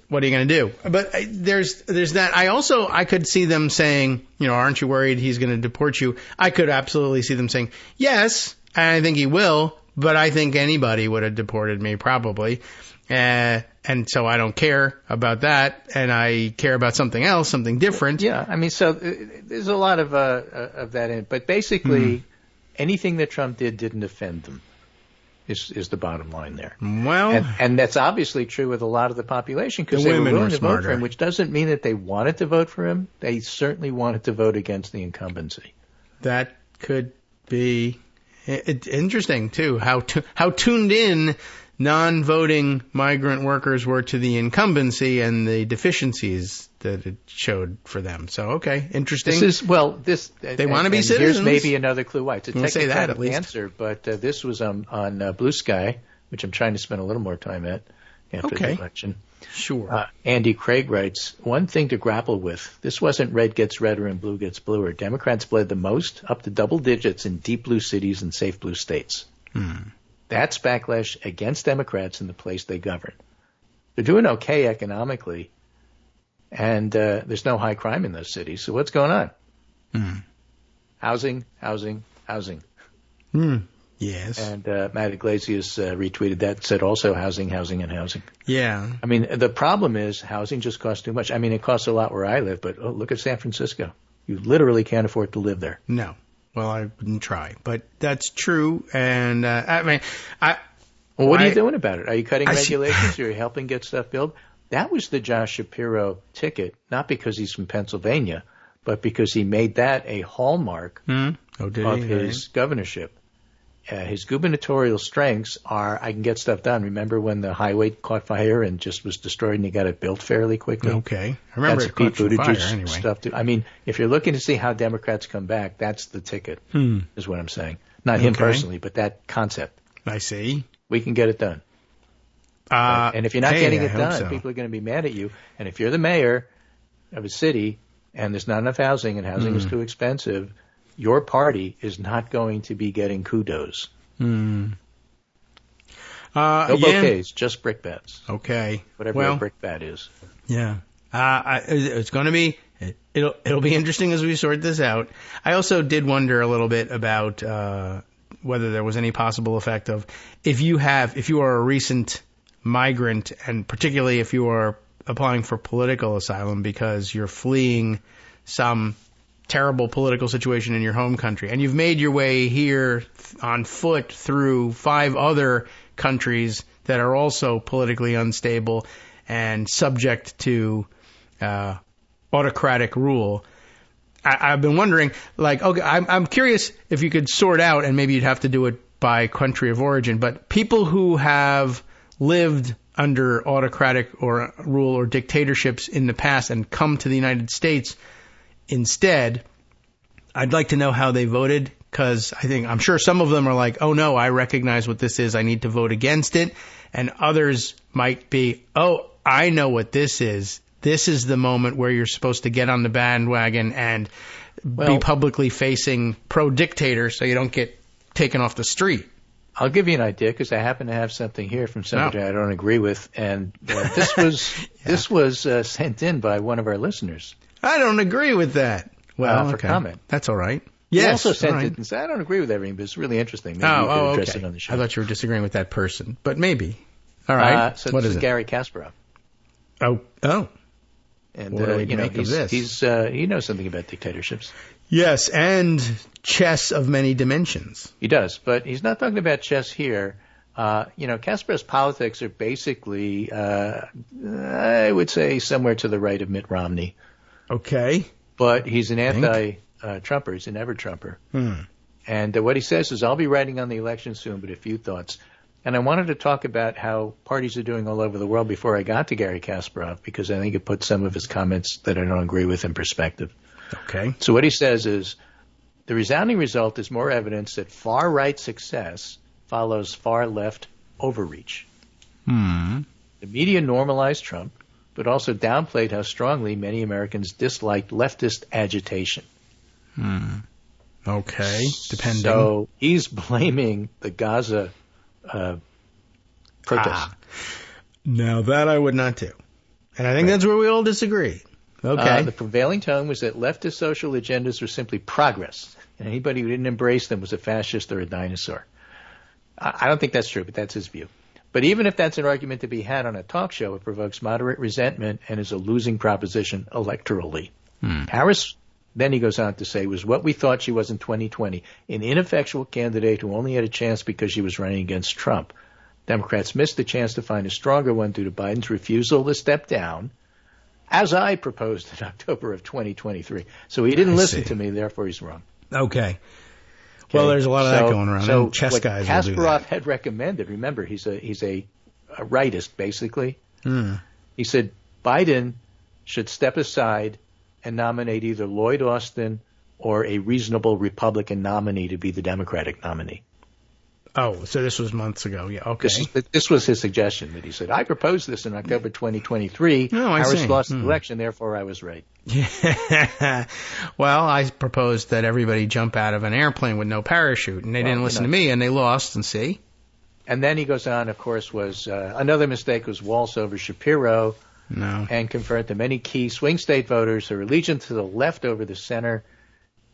What are you going to do? But there's that. I could see them saying, aren't you worried he's going to deport you? I could absolutely see them saying, yes, I think he will, but I think anybody would have deported me probably. And so I don't care about that, and I care about something else, something different. Yeah, I mean, so there's a lot of that in it. But basically, anything that Trump didn't offend them. Is the bottom line there. Well, and that's obviously true with a lot of the population because they were willing to vote for him, which doesn't mean that they wanted to vote for him. They certainly wanted to vote against the incumbency. That could be interesting too. How tuned in non-voting migrant workers were to the incumbency and the deficiencies that it showed for them. So, okay, interesting. They want to be citizens. Here's maybe another clue why. It's a technical at answer, but this was on Blue Sky, which I'm trying to spend a little more time at after the election. Sure. Andy Craig writes, one thing to grapple with. This wasn't red gets redder and blue gets bluer. Democrats bled the most, up to double digits in deep blue cities and safe blue states. That's backlash against Democrats in the place they govern. They're doing okay economically, and there's no high crime in those cities. So what's going on? Housing. Yes. And Matt Iglesias retweeted that, said also housing. Yeah. I mean, the problem is housing just costs too much. I mean, it costs a lot where I live, but look at San Francisco. You literally can't afford to live there. No. Well, I wouldn't try, but that's true. And what are you doing about it? Are you cutting regulations? Are you helping get stuff built? That was the Josh Shapiro ticket, not because he's from Pennsylvania, but because he made that a hallmark of his governorship. His gubernatorial strengths are, I can get stuff done. Remember when the highway caught fire and just was destroyed and he got it built fairly quickly? Okay. I remember that's it caught fire anyway. Stuff too. I mean, if you're looking to see how Democrats come back, that's the ticket, is what I'm saying. Not him personally, but that concept. I see. We can get it done. And if you're not getting it done, people are going to be mad at you. And if you're the mayor of a city and there's not enough housing and housing is too expensive, your party is not going to be getting kudos. No bouquets, just brickbats. Okay. Whatever a brickbat is. Yeah. It's going to be, it'll be interesting as we sort this out. I also did wonder a little bit about whether there was any possible effect of if you are a recent migrant, and particularly if you are applying for political asylum because you're fleeing some terrible political situation in your home country, and you've made your way here on foot through 5 other countries that are also politically unstable and subject to autocratic rule. I've been wondering, okay, I'm curious if you could sort out, and maybe you'd have to do it by country of origin, but people who have lived under autocratic or rule or dictatorships in the past and come to the United States instead, I'd like to know how they voted, because I'm sure some of them are like, oh no, I recognize what this is, I need to vote against it. And others might be, oh, I know what this is. This is the moment where you're supposed to get on the bandwagon and be publicly facing pro-dictator so you don't get taken off the street. I'll give you an idea because I happen to have something here from somebody I don't agree with, and this was sent in by one of our listeners. I don't agree with that. Well, for comment. That's all right. Yes. He also sent it and said, I don't agree with everything, but it's really interesting. Maybe you could address it on the show. I thought you were disagreeing with that person, but maybe. All right. So this is Gary Kasparov. Oh. And what do we make of this? He knows something about dictatorships. Yes, and chess of many dimensions. He does, but he's not talking about chess here. Kasparov's politics are basically, I would say, somewhere to the right of Mitt Romney. Okay. But he's an anti-Trumper. He's an ever-Trumper. And what he says is, I'll be writing on the election soon, but a few thoughts. And I wanted to talk about how parties are doing all over the world before I got to Gary Kasparov, because I think it puts some of his comments that I don't agree with in perspective. Okay. So what he says is, the resounding result is more evidence that far-right success follows far-left overreach. The media normalized Trump, but also downplayed how strongly many Americans disliked leftist agitation. Okay, depending. So he's blaming the Gaza protest. Now that I would not do. And I think that's where we all disagree. Okay. The prevailing tone was that leftist social agendas were simply progress, and anybody who didn't embrace them was a fascist or a dinosaur. I don't think that's true, but that's his view. But even if that's an argument to be had on a talk show, it provokes moderate resentment and is a losing proposition electorally. Harris, then he goes on to say, was what we thought she was in 2020, an ineffectual candidate who only had a chance because she was running against Trump. Democrats missed the chance to find a stronger one due to Biden's refusal to step down, as I proposed in October of 2023. So he didn't listen to me, therefore he's wrong. Okay. Okay? Well, there's a lot of that going around. So and chess what guys will do Kasparov that. had recommended, remember, he's a rightist, basically. Hmm. He said Biden should step aside and nominate either Lloyd Austin or a reasonable Republican nominee to be the Democratic nominee. Oh, so this was months ago. Yeah, okay. This was his suggestion that he said, I proposed this in October 2023. Oh, I Harris see. lost the election, therefore I was right. Yeah. Well, I proposed that everybody jump out of an airplane with no parachute, and they didn't listen to me, and they lost, and see? And then he goes on, of course, was another mistake was Walz over Shapiro. No. And convert the many key swing state voters who are allegiant to the left over the center,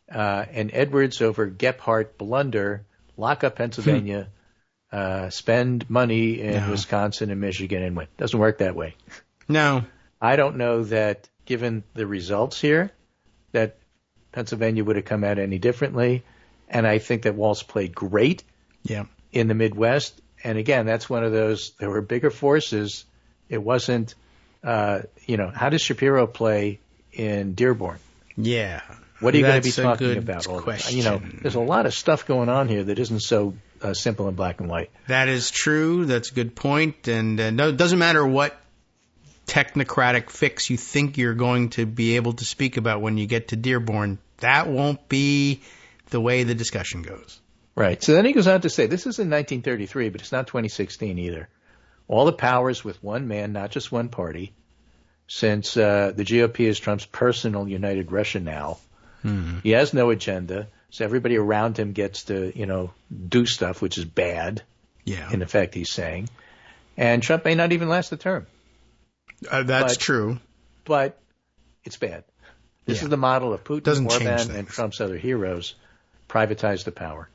and Edwards over Gephardt blunder, lock up Pennsylvania, spend money in Wisconsin and Michigan and win. Doesn't work that way. No. I don't know that, given the results here, that Pennsylvania would have come out any differently. And I think that Walz played great in the Midwest. And again, that's one of those, there were bigger forces. It wasn't, how does Shapiro play in Dearborn? Yeah. What are you going to be talking about? Question. There's a lot of stuff going on here that isn't so simple in black and white. That is true. That's a good point. And no, it doesn't matter what technocratic fix you think you're going to be able to speak about when you get to Dearborn. That won't be the way the discussion goes. Right. So then he goes on to say, this is in 1933, but it's not 2016 either. All the powers with one man, not just one party, since the GOP is Trump's personal United Russia now. He has no agenda, so everybody around him gets to, do stuff, which is bad. Yeah. In effect, he's saying. And Trump may not even last the term. That's true. But it's bad. This is the model of Putin, Orban, and Trump's other heroes, privatize the power.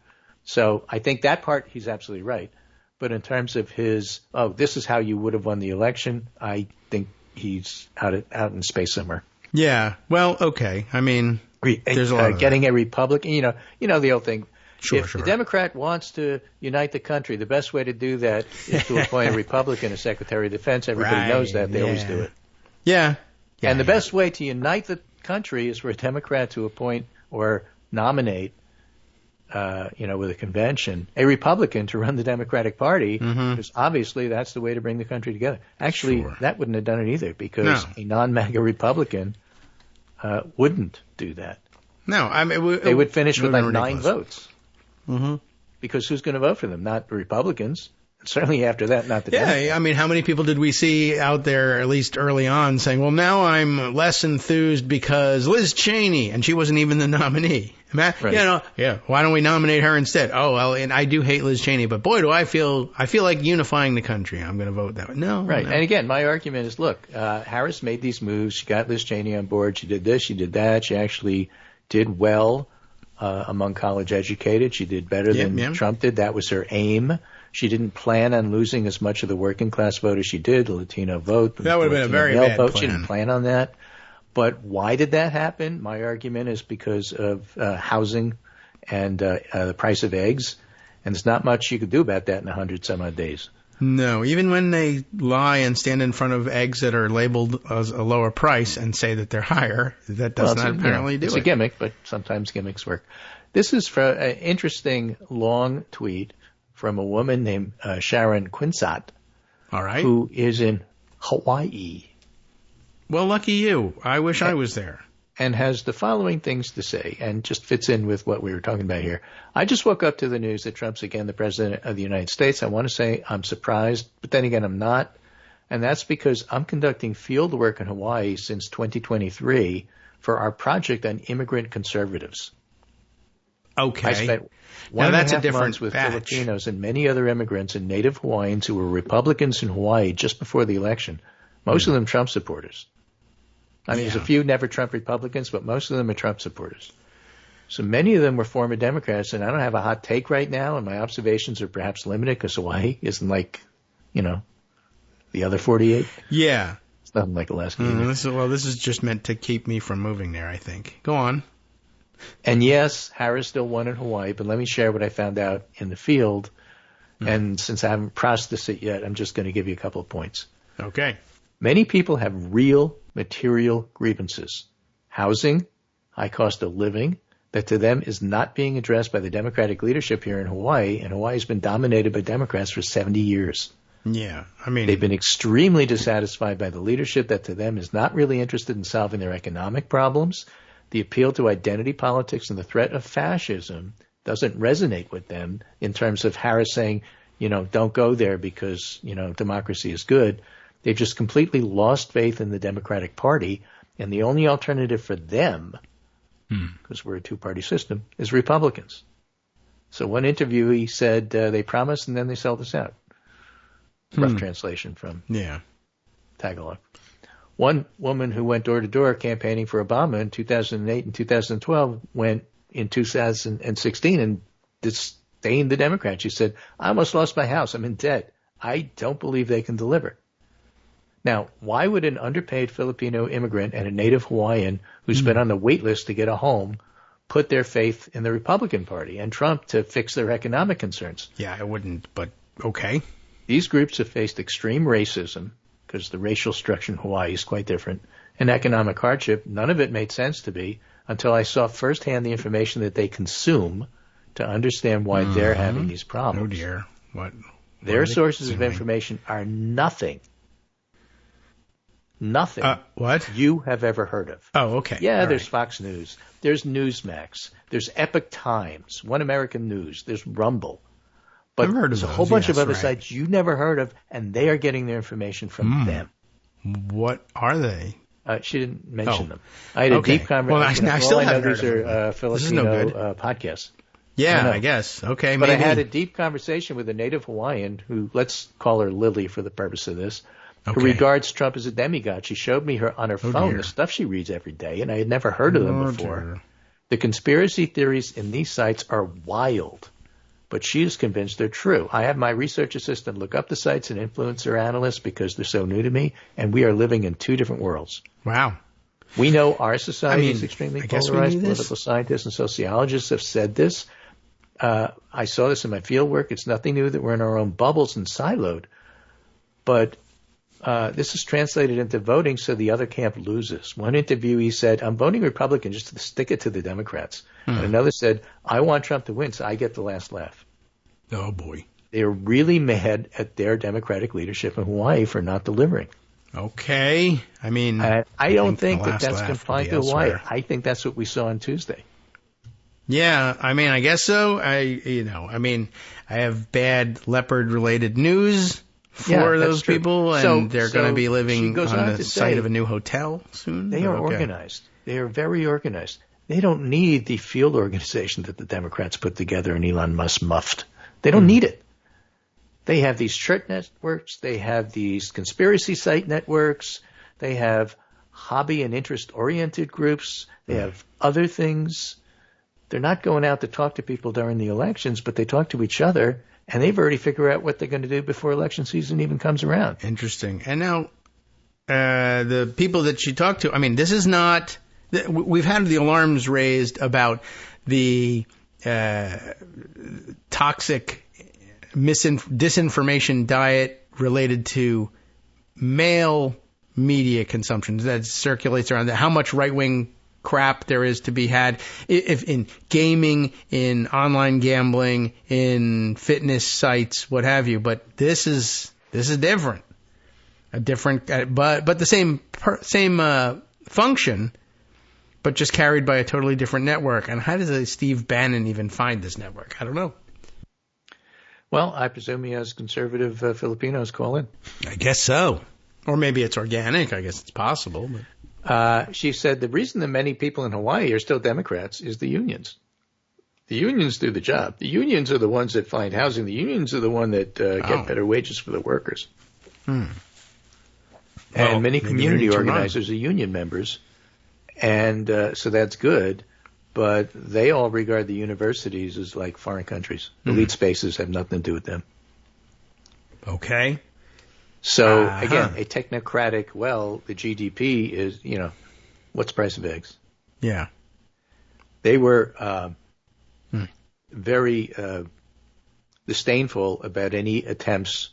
So I think that part, he's absolutely right. But in terms of his, this is how you would have won the election, I think he's out in space somewhere. Yeah. Well, okay. I mean, there's a lot of getting a Republican. You know the old thing. Sure. The Democrat wants to unite the country, the best way to do that is to appoint a Republican as Secretary of Defense. Everybody knows that. They always do it. Yeah. And the best way to unite the country is for a Democrat to appoint or nominate, with a convention, a Republican to run the Democratic Party, because obviously that's the way to bring the country together. Actually, that wouldn't have done it either, because a non-MAGA Republican wouldn't do that. No, I mean, they would finish with like ridiculous. 9 votes. Because who's going to vote for them? Not the Republicans. Certainly after that, not the Democrats. I mean, how many people did we see out there, at least early on, saying, well, now I'm less enthused because Liz Cheney, and she wasn't even the nominee. Right. Why don't we nominate her instead? Oh, well, and I do hate Liz Cheney, but boy, do I feel like unifying the country. I'm going to vote that way. No. Right. No. And again, my argument is, look, Harris made these moves. She got Liz Cheney on board. She did this. She did that. She actually did well among college educated. She did better than Trump did. That was her aim. She didn't plan on losing as much of the working class vote as she did, the Latino vote. That would have been a very bad vote. plan. She didn't plan on that. But why did that happen? My argument is because of housing and the price of eggs. And there's not much you could do about that in 100-some-odd days. No, even when they lie and stand in front of eggs that are labeled as a lower price and say that they're higher, that does not apparently do it. It's a gimmick, but sometimes gimmicks work. This is for an interesting long tweet from a woman named Sharon Quinsat, who is in Hawaii. Well, lucky you. I wish I was there. And has the following things to say, and just fits in with what we were talking about here. I just woke up to the news that Trump's again the president of the United States. I want to say I'm surprised, but then again, I'm not. And that's because I'm conducting field work in Hawaii since 2023 for our project on immigrant conservatives. Okay. I spent one and a half months with Filipinos and many other immigrants and native Hawaiians who were Republicans in Hawaii just before the election. Most of them Trump supporters. I mean, there's a few never Trump Republicans, but most of them are Trump supporters. So many of them were former Democrats, and I don't have a hot take right now, and my observations are perhaps limited because Hawaii isn't like, the other 48. Yeah. It's nothing like Alaska. This is just meant to keep me from moving there, I think. Go on. And yes, Harris still won in Hawaii, but let me share what I found out in the field. And since I haven't processed it yet, I'm just going to give you a couple of points. Okay. Many people have real material grievances. Housing, high cost of living, that to them is not being addressed by the Democratic leadership here in Hawaii, and Hawaii has been dominated by Democrats for 70 years. Yeah, I mean, they've been extremely dissatisfied by the leadership that to them is not really interested in solving their economic problems. The appeal to identity politics and the threat of fascism doesn't resonate with them in terms of Harris saying, don't go there because, democracy is good. They've just completely lost faith in the Democratic Party, and the only alternative for them, because we're a two-party system, is Republicans. So one interview he said they promised and then they sold us out. Rough translation from Tagalog. One woman who went door-to-door campaigning for Obama in 2008 and 2012 went in 2016 and disdained the Democrats. She said, I almost lost my house. I'm in debt. I don't believe they can deliver. Now, why would an underpaid Filipino immigrant and a native Hawaiian who's been on the wait list to get a home put their faith in the Republican Party and Trump to fix their economic concerns? Yeah, I wouldn't, but okay. These groups have faced extreme racism, because the racial structure in Hawaii is quite different, and economic hardship. None of it made sense to me until I saw firsthand the information that they consume to understand why they're having these problems. Oh, dear. What their sources of information are nothing what you have ever heard of. Oh, okay. Yeah, all there's right. Fox News. There's Newsmax. There's Epoch Times, One American News. There's Rumble. But I've heard of there's a those, whole bunch of yes, other right. sites you never heard of, and they are getting their information from them. What are they? She didn't mention them. I had a Okay. deep conversation. Well, I still haven't these heard of are them. Filipino This is no good. podcasts. Yeah, I guess. Okay, But maybe. I had a deep conversation with a native Hawaiian who, let's call her Lily for the purpose of this, who regards Trump as a demigod. She showed me on her phone dear. the stuff she reads every day, and I had never heard of them before. Dear. The conspiracy theories in these sites are wild, but she is convinced they're true. I have my research assistant look up the sites and influencer analysts because they're so new to me, and we are living in two different worlds. Wow. We know our society is I extremely guess we polarized. knew this. Political scientists and sociologists have said this. I saw this in my field work. It's nothing new that we're in our own bubbles and siloed. But this is translated into voting so the other camp loses. One interviewee said, I'm voting Republican just to stick it to the Democrats. And another said, I want Trump to win so I get the last laugh. Oh, boy. They're really mad at their Democratic leadership in Hawaii for not delivering. Okay. I mean, I don't think the that last that's laugh confined will to be Hawaii. elsewhere. I think that's what we saw on Tuesday. Yeah, I mean, I guess so. I have bad leopard-related news for those true. people, and they're going to be living goes on on the to site say of a new hotel soon. They are organized. They are very organized. They don't need the field organization that the Democrats put together and Elon Musk muffed. They don't need it. They have these church networks. They have these conspiracy site networks. They have hobby and interest-oriented groups. They have other things. They're not going out to talk to people during the elections, but they talk to each other, and they've already figured out what they're going to do before election season even comes around. Interesting. And now, the people that she talked to, I mean, this is not, we've had the alarms raised about the toxic disinformation diet related to male media consumption that circulates around that, how much right-wing crap there is to be had if in gaming, in online gambling, in fitness sites, what have you. But this is different, but the same function, but just carried by a totally different network. And how does Steve Bannon even find this network? I don't know. Well, I presume he has conservative Filipinos call in. I guess so. Or maybe it's organic. I guess it's possible. But. She said the reason that many people in Hawaii are still Democrats is the unions. The unions do the job. The unions are the ones that find housing. The unions are the one that get better wages for the workers. And many community organizers are union members. And so that's good. But they all regard the universities as like foreign countries. Elite spaces have nothing to do with them. Okay. So, again, a technocratic, the GDP is, what's the price of eggs? Yeah. They were very disdainful about any attempts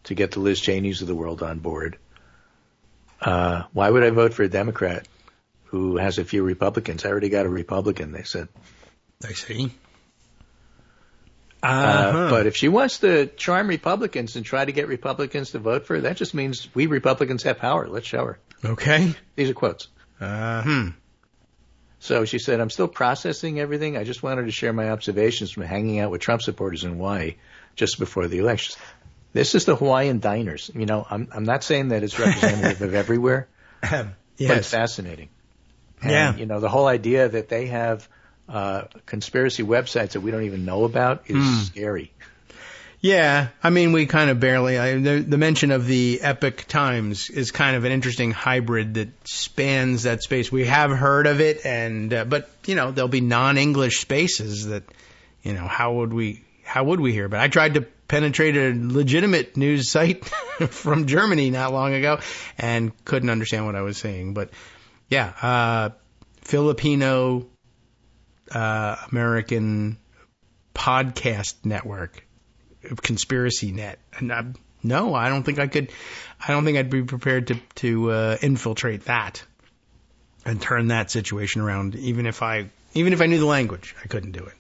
to get the Liz Cheneys of the world on board. Why would I vote for a Democrat who has a few Republicans. I already got a Republican, they said. I see. But if she wants to charm Republicans and try to get Republicans to vote for her, that just means we Republicans have power. Let's show her. Okay. These are quotes. So she said, I'm still processing everything. I just wanted to share my observations from hanging out with Trump supporters in Hawaii just before the elections. This is the Hawaiian diners. You know, I'm not saying that it's representative of everywhere, Yes. but it's fascinating. And, Yeah. you know, the whole idea that they have conspiracy websites that we don't even know about is scary. Yeah, I mean, we kind of barely. The mention of the Epoch Times is kind of an interesting hybrid that spans that space. We have heard of it, and but you know, there'll be non-English spaces that, you know, how would we hear? But I tried to penetrate a legitimate news site from Germany not long ago and couldn't understand what I was saying. But yeah, Filipino American podcast network. Conspiracy net. And no, I don't think I could. I don't think I'd be prepared to infiltrate that and turn that situation around. Even if I knew the language, I couldn't do it.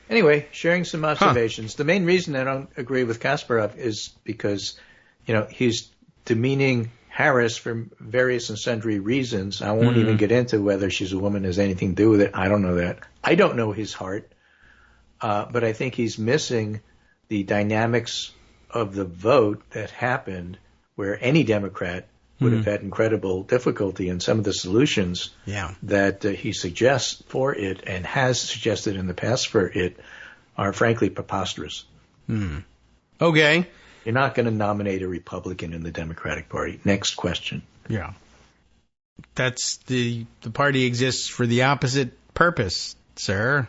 Anyway, sharing some observations. The main reason I don't agree with Kasparov is because, you know, he's demeaning Harris for various and sundry reasons. I won't even get into whether she's a woman has anything to do with it. I don't know that. I don't know his heart, but I think he's missing the dynamics of the vote that happened, where any Democrat would have had incredible difficulty, and some of the solutions that he suggests for it and has suggested in the past for it are frankly preposterous. Okay. You're not going to nominate a Republican in the Democratic Party. Next question. Yeah. That's the party exists for the opposite purpose, sir.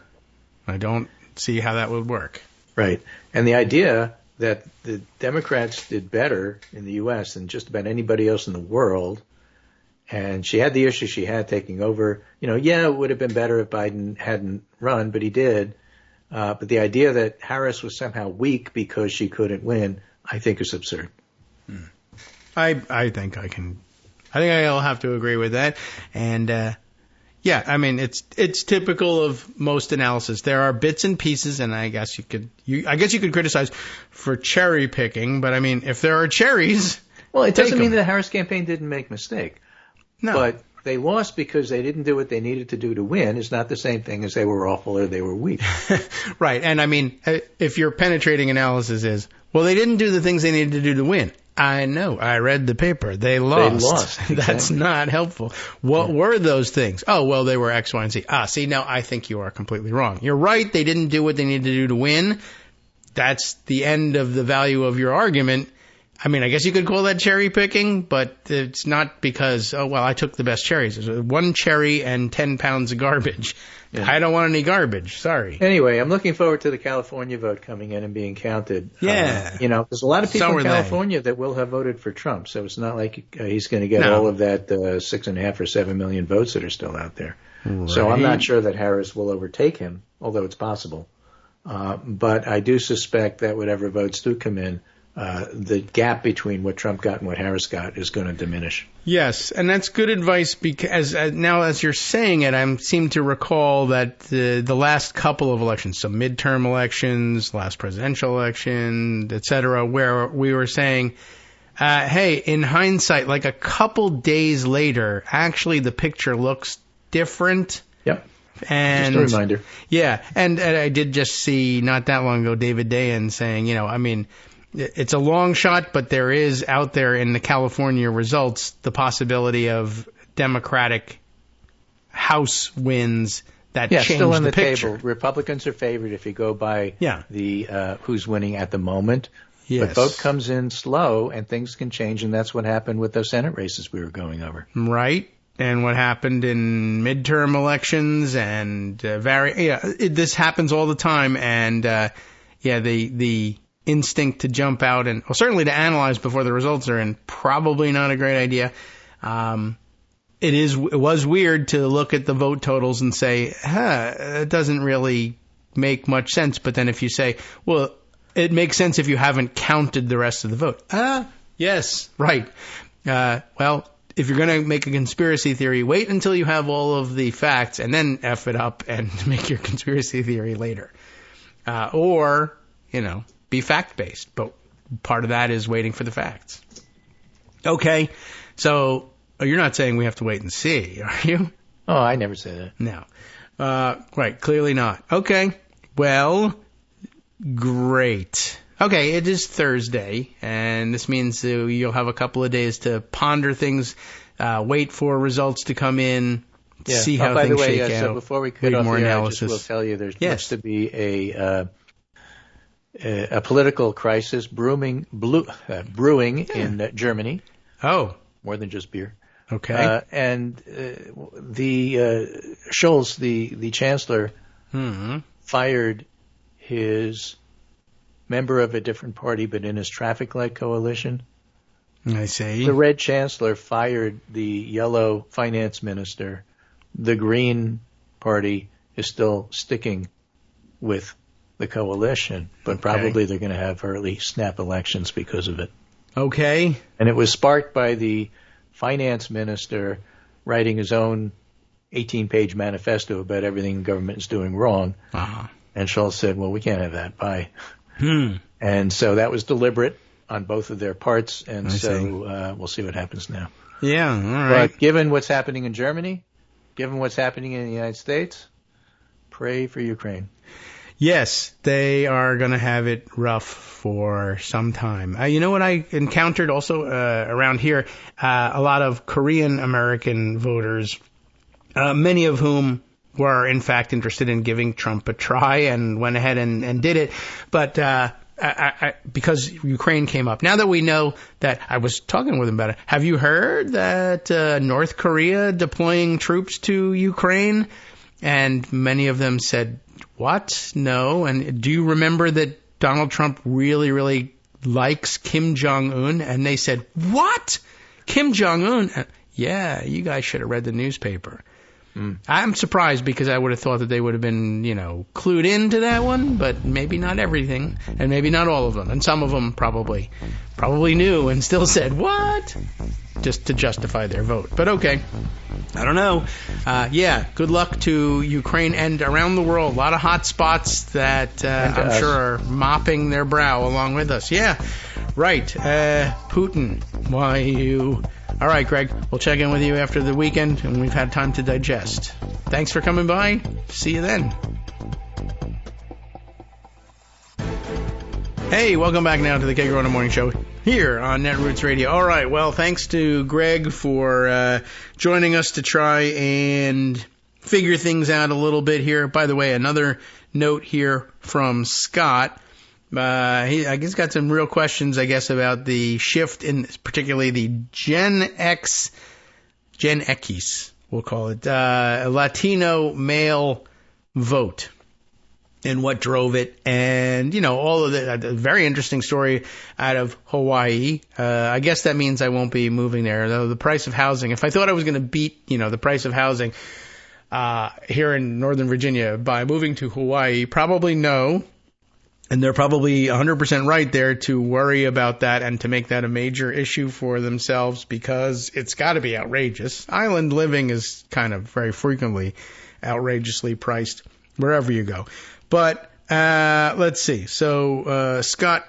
I don't see how that would work. Right. And the idea that the Democrats did better in the U.S. than just about anybody else in the world, and she had the issue she had taking over, you know, yeah, it would have been better if Biden hadn't run, but he did. But the idea that Harris was somehow weak because she couldn't win, I think is absurd. I think I'll have to agree with that. And, yeah, I mean, it's typical of most analysis. There are bits and pieces, and I guess you could criticize for cherry picking, but I mean, if there are cherries, well, it doesn't mean that the Harris campaign didn't make a mistake. No. But they lost because they didn't do what they needed to do to win. It's not the same thing as they were awful or they were weak. Right. And I mean, if your penetrating analysis is, well, they didn't do the things they needed to do to win. I know. I read the paper. They lost. Exactly. That's not helpful. What were those things? Oh, well, they were X, Y, and Z. See, now I think you are completely wrong. You're right. They didn't do what they needed to do to win. That's the end of the value of your argument. I mean, I guess you could call that cherry picking, but it's not because, oh, well, I took the best cherries. There's 1 cherry and 10 pounds of garbage. Yeah. I don't want any garbage. Sorry. Anyway, I'm looking forward to the California vote coming in and being counted. Yeah. You know, there's a lot of people in California that will have voted for Trump, so it's not like he's going to get all of that 6.5 or 7 million votes that are still out there. Right. So I'm not sure that Harris will overtake him, although it's possible. But I do suspect that whatever votes do come in, the gap between what Trump got and what Harris got is going to diminish. Yes, and that's good advice because now as you're saying it, I seem to recall that the last couple of elections, some midterm elections, last presidential election, etc., where we were saying, hey, in hindsight, like a couple days later, actually the picture looks different. Yep. And just a reminder. Yeah, and I did just see not that long ago David Dayen saying, you know, I mean, it's a long shot, but there is out there in the California results the possibility of Democratic House wins that change still in the picture. Table. Republicans are favored if you go by the who's winning at the moment. Yes. But vote comes in slow, and things can change, and that's what happened with those Senate races we were going over. Right. And what happened in midterm elections and this happens all the time. And the instinct to jump out and certainly to analyze before the results are in, probably not a great idea. It was weird to look at the vote totals and say, it doesn't really make much sense. But then if you say, well, it makes sense if you haven't counted the rest of the vote. Yes, right. Well, if you're going to make a conspiracy theory, wait until you have all of the facts and then F it up and make your conspiracy theory later. Or, be fact-based. But part of that is waiting for the facts. Okay, so you're not saying we have to wait and see, are you? Oh, I never said that. No. Right, clearly not. Okay, well, great. Okay, it is Thursday, and this means you'll have a couple of days to ponder things, wait for results to come in, see how things shake out. So before we cut off more the air, analysis. I just will tell you there's supposed to be a political crisis brewing in Germany. Oh. More than just beer. Okay. And the Scholz, the chancellor, fired his member of a different party, but in his traffic light coalition. I see. The red chancellor fired the yellow finance minister. The green party is still sticking with the coalition, but probably they're going to have early snap elections because of it. Okay. And it was sparked by the finance minister writing his own 18-page manifesto about everything government is doing wrong. Uh-huh. And Scholz said, well, we can't have that. Bye. And so that was deliberate on both of their parts, and we'll see what happens now. Yeah, all right. But given what's happening in Germany, given what's happening in the United States, pray for Ukraine. Yes, they are going to have it rough for some time. You know what I encountered also around here? A lot of Korean American voters, many of whom were in fact interested in giving Trump a try and went ahead and did it. But because Ukraine came up, now that we know that, I was talking with them about it. Have you heard that North Korea deploying troops to Ukraine? And many of them said, what? No. And do you remember that Donald Trump really, really likes Kim Jong-un? And they said, what? Kim Jong-un? Yeah, you guys should have read the newspaper. I'm surprised because I would have thought that they would have been, clued into that one, but maybe not everything, and maybe not all of them. And some of them probably knew and still said, what? Just to justify their vote. But okay. I don't know. Good luck to Ukraine and around the world. A lot of hot spots that I'm sure are mopping their brow along with us. Yeah, right. Putin, why you... All right, Greg, we'll check in with you after the weekend, and we've had time to digest. Thanks for coming by. See you then. Hey, welcome back now to the Kagro in the Morning Show here on Netroots Radio. All right, well, thanks to Greg for joining us to try and figure things out a little bit here. By the way, another note here from Scott. He's got some real questions, I guess, about the shift in particularly the Gen X, we'll call it, Latino male vote and what drove it. And, all of that. A very interesting story out of Hawaii. I guess that means I won't be moving there. Though the price of housing, if I thought I was going to beat, the price of housing here in Northern Virginia by moving to Hawaii, probably no. And they're probably 100% right there to worry about that and to make that a major issue for themselves because it's got to be outrageous. Island living is kind of very frequently outrageously priced wherever you go. But let's see. So Scott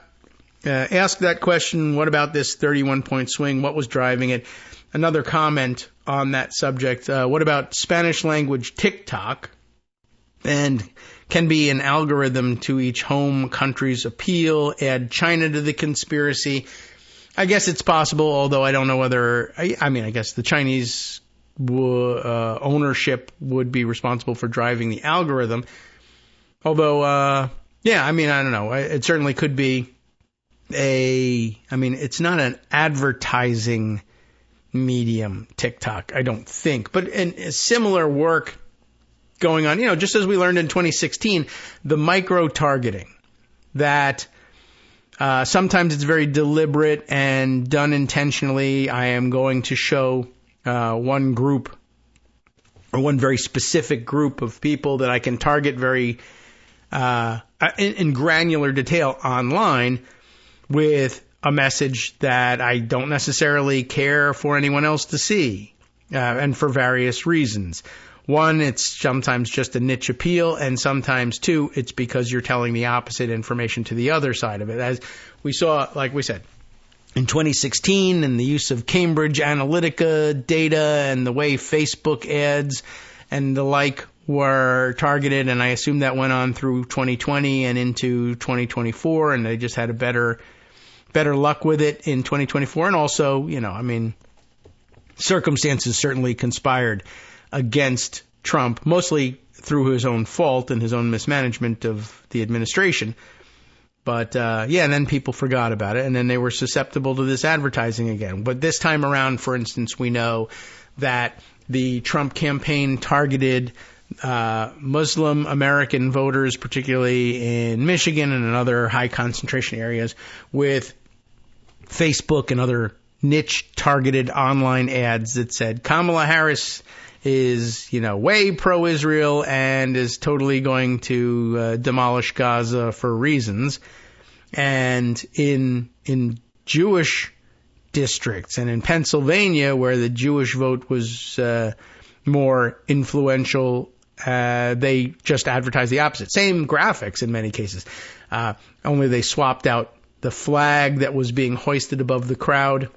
asked that question, what about this 31-point swing? What was driving it? Another comment on that subject. What about Spanish language TikTok? And can be an algorithm to each home country's appeal, add China to the conspiracy. I guess it's possible, although I don't know whether, I guess the Chinese ownership would be responsible for driving the algorithm. Although, I don't know. It certainly could be it's not an advertising medium, TikTok, I don't think. But in similar work going on, just as we learned in 2016, the micro-targeting, that sometimes it's very deliberate and done intentionally. I am going to show one group or one very specific group of people that I can target very in granular detail online with a message that I don't necessarily care for anyone else to see, and for various reasons. One, it's sometimes just a niche appeal, and sometimes, two, it's because you're telling the opposite information to the other side of it. As we saw, like we said, in 2016, and the use of Cambridge Analytica data and the way Facebook ads and the like were targeted, and I assume that went on through 2020 and into 2024, and they just had a better luck with it in 2024. And also, circumstances certainly conspired against Trump, mostly through his own fault and his own mismanagement of the administration. But, and then people forgot about it, and then they were susceptible to this advertising again. But this time around, for instance, we know that the Trump campaign targeted Muslim American voters, particularly in Michigan and in other high concentration areas, with Facebook and other niche targeted online ads that said Kamala Harris is, way pro-Israel and is totally going to demolish Gaza for reasons. And in Jewish districts and in Pennsylvania, where the Jewish vote was more influential, they just advertised the opposite. Same graphics in many cases, only they swapped out the flag that was being hoisted above the crowd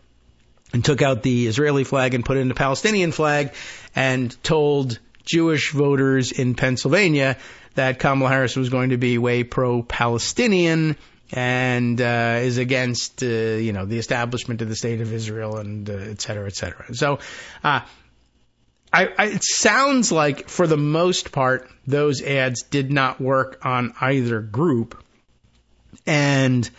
and took out the Israeli flag and put in the Palestinian flag, and told Jewish voters in Pennsylvania that Kamala Harris was going to be way pro-Palestinian and is against, the establishment of the state of Israel and et cetera, et cetera. So it sounds like, for the most part, those ads did not work on either group. And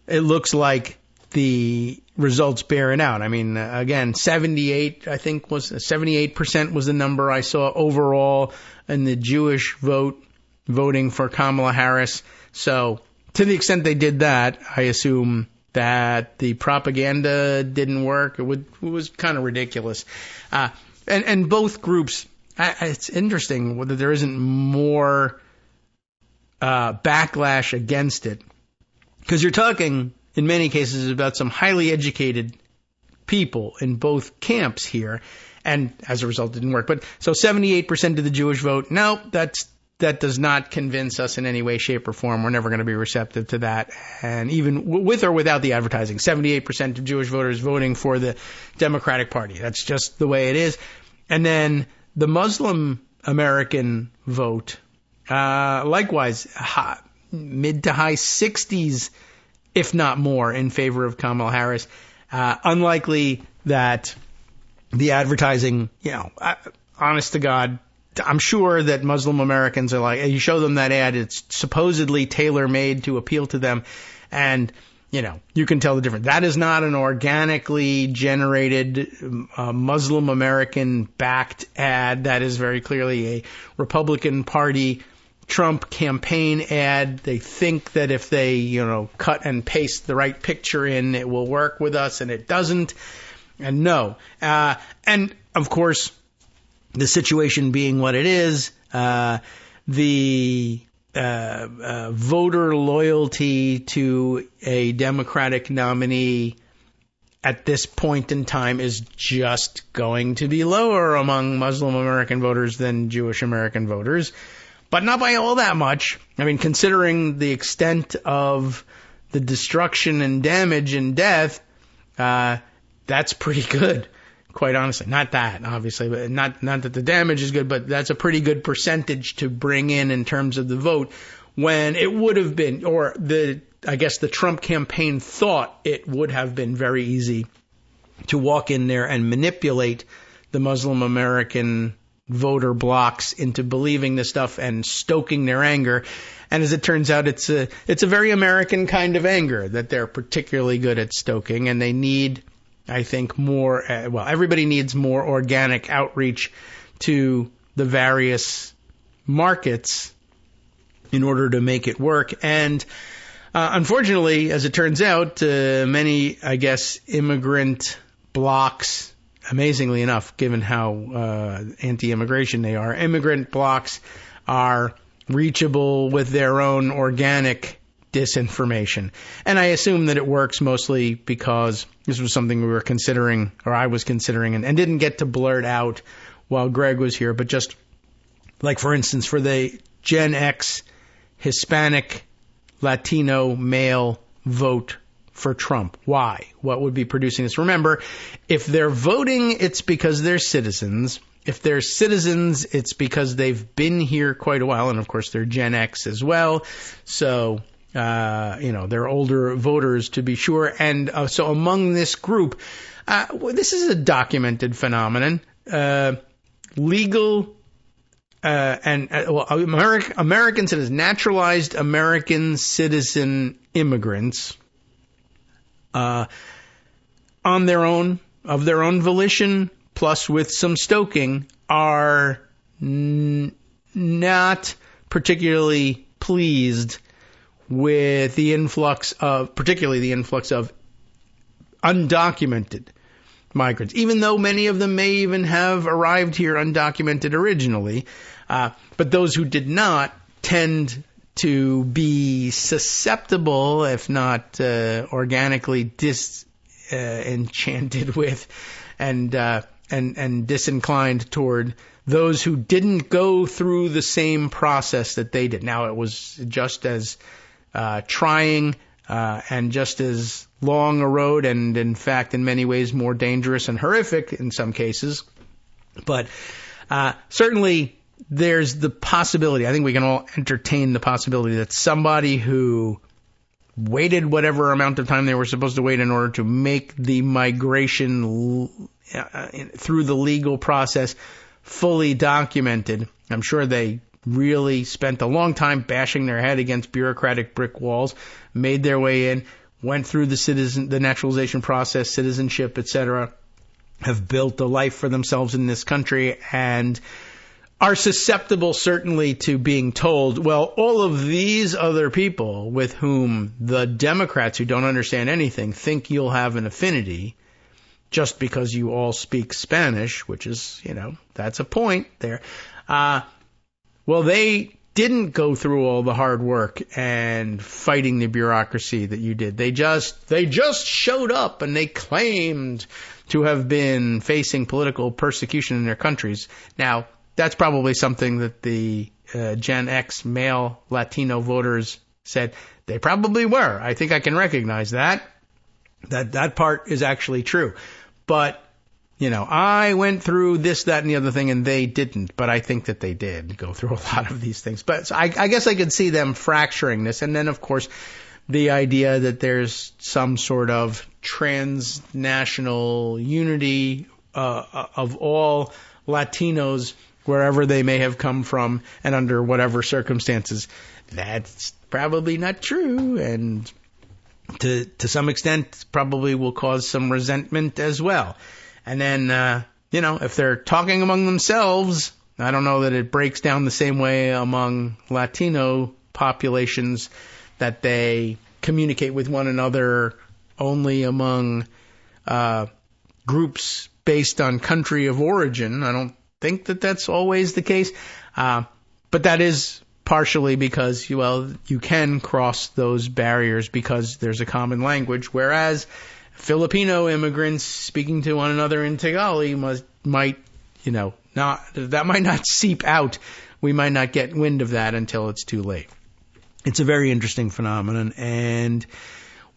it looks like the results bear it out. I mean, again, 78% was the number I saw overall in the Jewish voting for Kamala Harris. So to the extent they did that, I assume that the propaganda didn't work. It was kind of ridiculous. And both groups, it's interesting whether there isn't more backlash against it. Because you're talking, in many cases, about some highly educated people in both camps here, and as a result, it didn't work. But so 78% of the Jewish vote, no, that does not convince us in any way, shape, or form. We're never going to be receptive to that. And even with or without the advertising, 78% of Jewish voters voting for the Democratic Party. That's just the way it is. And then the Muslim American vote, likewise, mid to high 60s, if not more, in favor of Kamala Harris. Unlikely that the advertising, honest to God, I'm sure that Muslim Americans are like, you show them that ad, it's supposedly tailor-made to appeal to them, and, you can tell the difference. That is not an organically generated Muslim American-backed ad. That is very clearly a Republican Party Trump campaign ad. They think that if they, cut and paste the right picture in, it will work with us, and it doesn't. And no. And, of course, the situation being what it is, the voter loyalty to a Democratic nominee at this point in time is just going to be lower among Muslim American voters than Jewish American voters. But not by all that much. I mean, considering the extent of the destruction and damage and death, that's pretty good, quite honestly. Not that, obviously, but not that the damage is good, but that's a pretty good percentage to bring in terms of the vote, when it would have been, or I guess the Trump campaign thought it would have been very easy to walk in there and manipulate the Muslim American voter blocks into believing this stuff and stoking their anger. And as it turns out, it's a very American kind of anger that they're particularly good at stoking, and they need, I think, more, everybody needs more organic outreach to the various markets in order to make it work. And unfortunately, as it turns out, many, I guess, immigrant blocs, amazingly enough, given how anti-immigration they are, immigrant blocs are reachable with their own organic disinformation. And I assume that it works mostly because this was something we were considering, or I was considering, and didn't get to blurt out while Greg was here, but just like, for instance, for the Gen X Hispanic Latino male vote for Trump. Why? What would be producing this? Remember, if they're voting, it's because they're citizens. If they're citizens, it's because they've been here quite a while. And of course, they're Gen X as well. So, they're older voters to be sure. And so among this group, this is a documented phenomenon. Legal American citizens, naturalized American citizen immigrants, of their own volition, plus with some stoking, are not particularly pleased with particularly the influx of undocumented migrants, even though many of them may even have arrived here undocumented originally. But those who did not tend to be susceptible, if not organically disenchanted with, and disinclined toward those who didn't go through the same process that they did. Now, it was just as trying and just as long a road, and in fact, in many ways, more dangerous and horrific in some cases. But certainly, there's the possibility, I think we can all entertain the possibility, that somebody who waited whatever amount of time they were supposed to wait in order to make the migration through the legal process fully documented. I'm sure they really spent a long time bashing their head against bureaucratic brick walls, made their way in, went through the naturalization process, citizenship, etc., have built a life for themselves in this country, and are susceptible certainly to being told, well, all of these other people with whom the Democrats, who don't understand anything, think you'll have an affinity just because you all speak Spanish, which is, that's a point there. Well, they didn't go through all the hard work and fighting the bureaucracy that you did. They just showed up and they claimed to have been facing political persecution in their countries. Now, that's probably something that the Gen X male Latino voters said they probably were. I think I can recognize that. That part is actually true. But, I went through this, that, and the other thing, and they didn't. But I think that they did go through a lot of these things. But so I guess I could see them fracturing this. And then, of course, the idea that there's some sort of transnational unity of all Latinos, wherever they may have come from and under whatever circumstances. That's probably not true, and to some extent probably will cause some resentment as well. And then, if they're talking among themselves, I don't know that it breaks down the same way among Latino populations, that they communicate with one another only among groups based on country of origin. I don't think that that's always the case, but that is partially because you can cross those barriers because there's a common language, whereas Filipino immigrants speaking to one another in Tagalog might not seep out. We might not get wind of that until it's too late. It's a very interesting phenomenon, and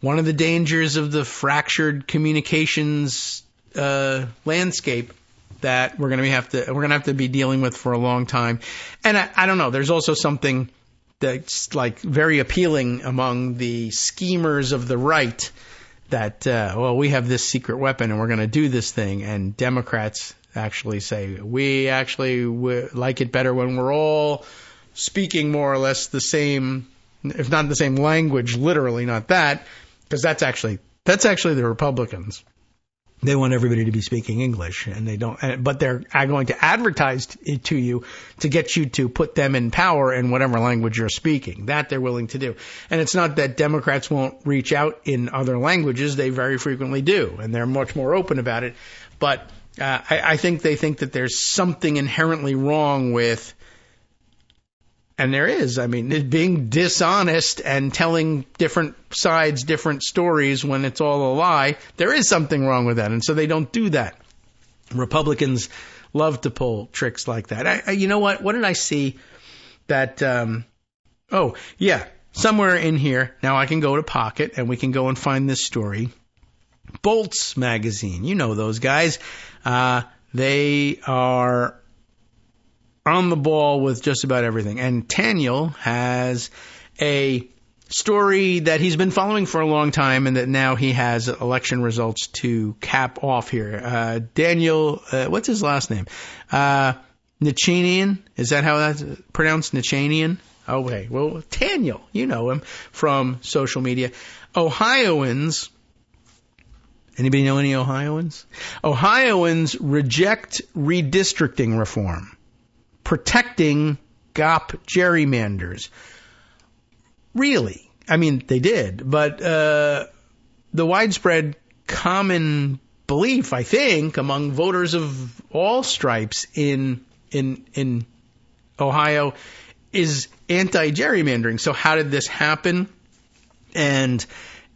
one of the dangers of the fractured communications landscape that we're going to have to be dealing with for a long time. And I don't know, there's also something that's like very appealing among the schemers of the right that we have this secret weapon and we're going to do this thing, and Democrats actually say we actually like it better when we're all speaking more or less the same, if not the same language, literally, not that, because that's actually the Republicans. They want everybody to be speaking English, and they don't. But they're going to advertise it to you to get you to put them in power in whatever language you're speaking. That they're willing to do. And it's not that Democrats won't reach out in other languages. They very frequently do, and they're much more open about it. But I think they think that there's something inherently wrong with And there is. I mean, being dishonest and telling different sides, different stories when it's all a lie, there is something wrong with that. And so they don't do that. Republicans love to pull tricks like that. You know what? What did I see that, somewhere in here. Now I can go to Pocket and we can go and find this story. Bolts magazine. You know those guys. They are on the ball with just about everything. And Daniel has a story that he's been following for a long time and that now he has election results to cap off here. Daniel, what's his last name? Nichanian? Is that how that's pronounced? Nichanian? Okay. Well, Daniel, you know him from social media. Ohioans. Anybody know any Ohioans? Ohioans reject redistricting reform. Protecting Gop gerrymanders. Really? I mean, they did. But the widespread common belief, I think, among voters of all stripes in Ohio is anti-gerrymandering. So how did this happen? And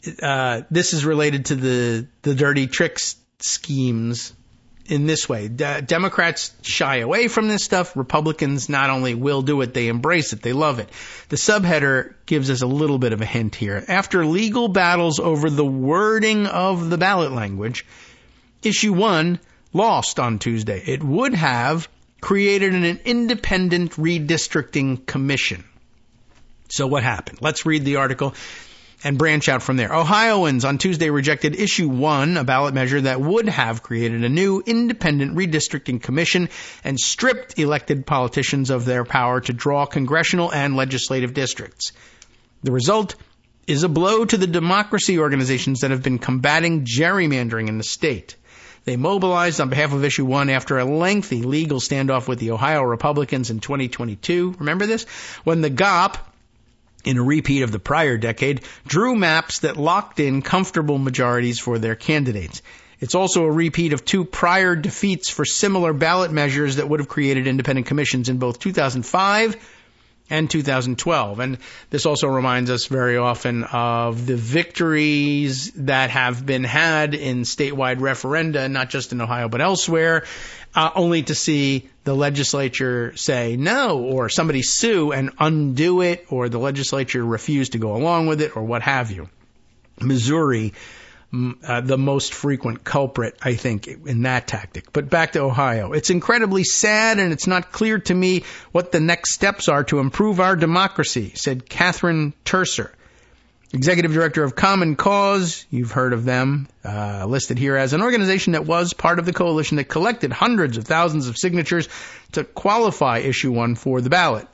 this is related to the dirty tricks schemes in this way. Democrats shy away from this stuff. Republicans not only will do it, they embrace it. They love it. The subheader gives us a little bit of a hint here. After legal battles over the wording of the ballot language, Issue 1 lost on Tuesday. It would have created an independent redistricting commission. So what happened? Let's read the article and branch out from there. Ohioans on Tuesday rejected Issue 1, a ballot measure that would have created a new independent redistricting commission and stripped elected politicians of their power to draw congressional and legislative districts. The result is a blow to the democracy organizations that have been combating gerrymandering in the state. They mobilized on behalf of Issue 1 after a lengthy legal standoff with the Ohio Republicans in 2022. Remember this? When the Gop, in a repeat of the prior decade, drew maps that locked in comfortable majorities for their candidates. It's also a repeat of two prior defeats for similar ballot measures that would have created independent commissions in both 2005 and 2012. And this also reminds us very often of the victories that have been had in statewide referenda, not just in Ohio but elsewhere, only to see the legislature say no, or somebody sue and undo it, or the legislature refuse to go along with it, or what have you. Missouri, the most frequent culprit, I think, in that tactic. But back to Ohio. It's incredibly sad, and it's not clear to me what the next steps are to improve our democracy, said Catherine Terser, Executive Director of Common Cause. You've heard of them, listed here as an organization that was part of the coalition that collected hundreds of thousands of signatures to qualify Issue 1 for the ballot.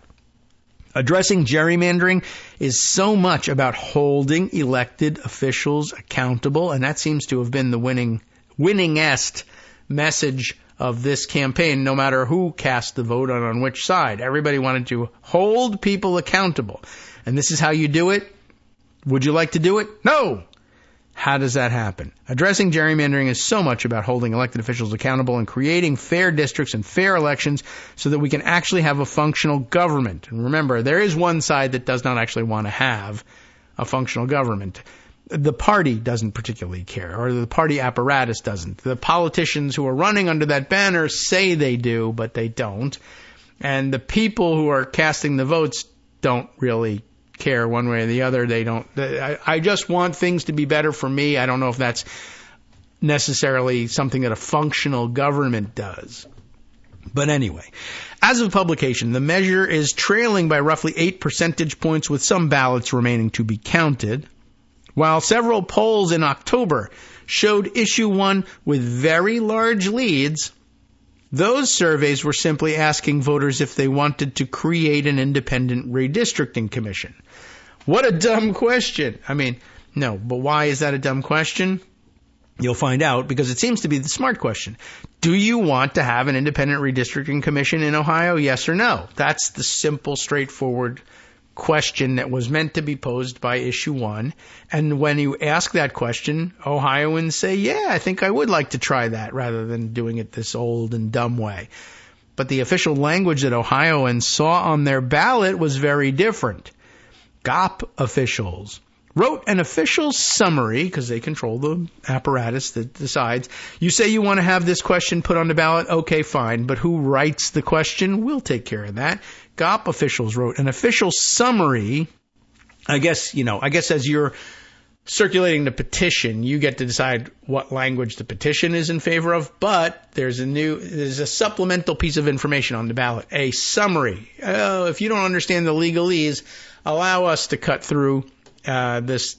Addressing gerrymandering is so much about holding elected officials accountable, and that seems to have been the winningest message of this campaign, no matter who cast the vote on which side. Everybody wanted to hold people accountable. And this is how you do it? Would you like to do it? No! How does that happen? Addressing gerrymandering is so much about holding elected officials accountable and creating fair districts and fair elections so that we can actually have a functional government. And remember, there is one side that does not actually want to have a functional government. The party doesn't particularly care, or the party apparatus doesn't. The politicians who are running under that banner say they do, but they don't. And the people who are casting the votes don't really care one way or the other. They don't. I just want things to be better for me. I don't know if that's necessarily something that a functional government does. But anyway, as of publication, the measure is trailing by roughly 8 percentage points, with some ballots remaining to be counted. While several polls in October showed Issue 1 with very large leads, those surveys were simply asking voters if they wanted to create an independent redistricting commission. What a dumb question. I mean, no, but why is that a dumb question? You'll find out, because it seems to be the smart question. Do you want to have an independent redistricting commission in Ohio? Yes or no? That's the simple, straightforward question that was meant to be posed by Issue 1. And when you ask that question, Ohioans say, yeah, I think I would like to try that, rather than doing it this old and dumb way. but the official language that Ohioans saw on their ballot was very different. GOP officials wrote an official summary, because they control the apparatus that decides. You say you want to have this question put on the ballot? Okay, fine. But who writes the question? We'll take care of that. GOP officials wrote an official summary. I guess as you're circulating the petition, you get to decide what language the petition is in favor of, but there's a supplemental piece of information on the ballot, a summary. Oh, if you don't understand the legalese, allow us to cut through this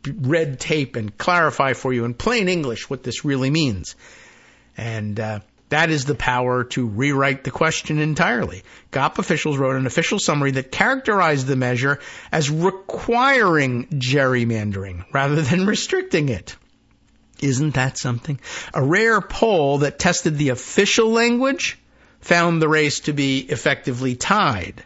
red tape and clarify for you in plain English what this really means. And that is the power to rewrite the question entirely. GOP officials wrote an official summary that characterized the measure as requiring gerrymandering rather than restricting it. Isn't that something? A rare poll that tested the official language found the race to be effectively tied.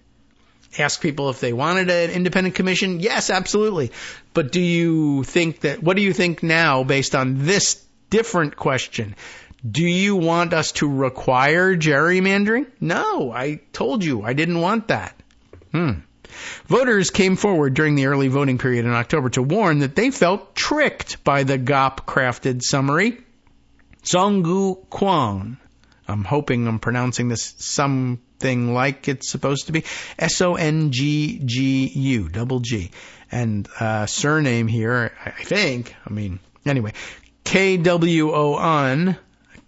Ask people if they wanted an independent commission. Yes, absolutely. But what do you think now based on this different question? Do you want us to require gerrymandering? No, I told you I didn't want that. Voters came forward during the early voting period in October to warn that they felt tricked by the GOP-crafted summary. Songgu Kwon, I'm hoping I'm pronouncing this something like it's supposed to be, Songgu, double G. And surname here, I think, anyway, Kwon.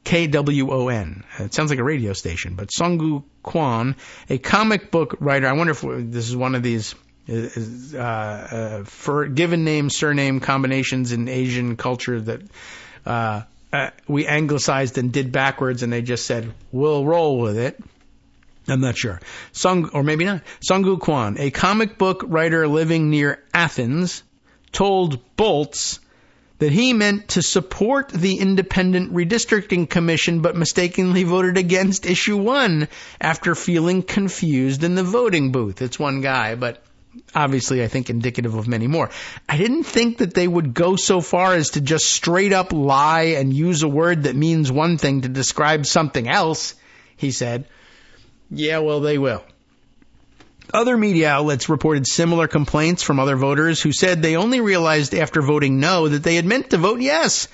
It sounds like a radio station, but Songgu Kwon, a comic book writer. I wonder if this is one of these for given name, surname combinations in Asian culture that we anglicized and did backwards, and they just said, we'll roll with it. I'm not sure. Or maybe not. Songgu Kwon, a comic book writer living near Athens, told Bolts that he meant to support the Independent Redistricting Commission but mistakenly voted against Issue 1 after feeling confused in the voting booth. It's one guy, but obviously I think indicative of many more. I didn't think that they would go so far as to just straight up lie and use a word that means one thing to describe something else, he said. Yeah, well, they will. Other media outlets reported similar complaints from other voters who said they only realized after voting no that they had meant to vote yes.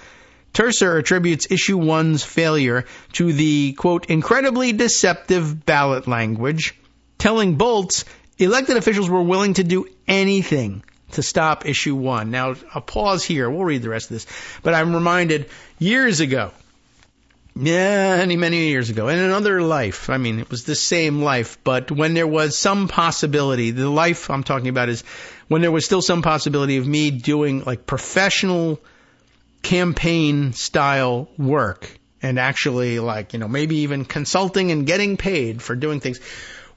Tercer attributes Issue 1's failure to the, quote, incredibly deceptive ballot language, telling Bolts elected officials were willing to do anything to stop Issue 1. Now, a pause here. We'll read the rest of this. But I'm reminded years ago, many years ago, in another life, it was the same life, but when there was some possibility, the life I'm talking about is when there was still some possibility of me doing like professional campaign style work and actually maybe even consulting and getting paid for doing things.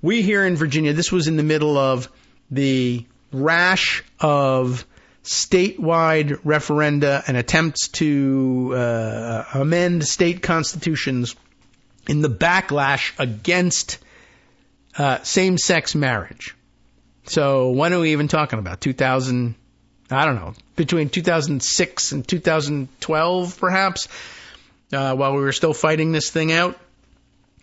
We here in Virginia, this was in the middle of the rash of statewide referenda and attempts to amend state constitutions in the backlash against same-sex marriage. So when are we even talking about? Between 2006 and 2012, perhaps, while we were still fighting this thing out.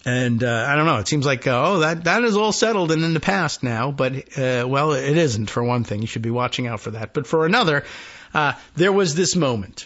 And I don't know. It seems like, that is all settled and in the past now. But, it isn't, for one thing. You should be watching out for that. But for another, there was this moment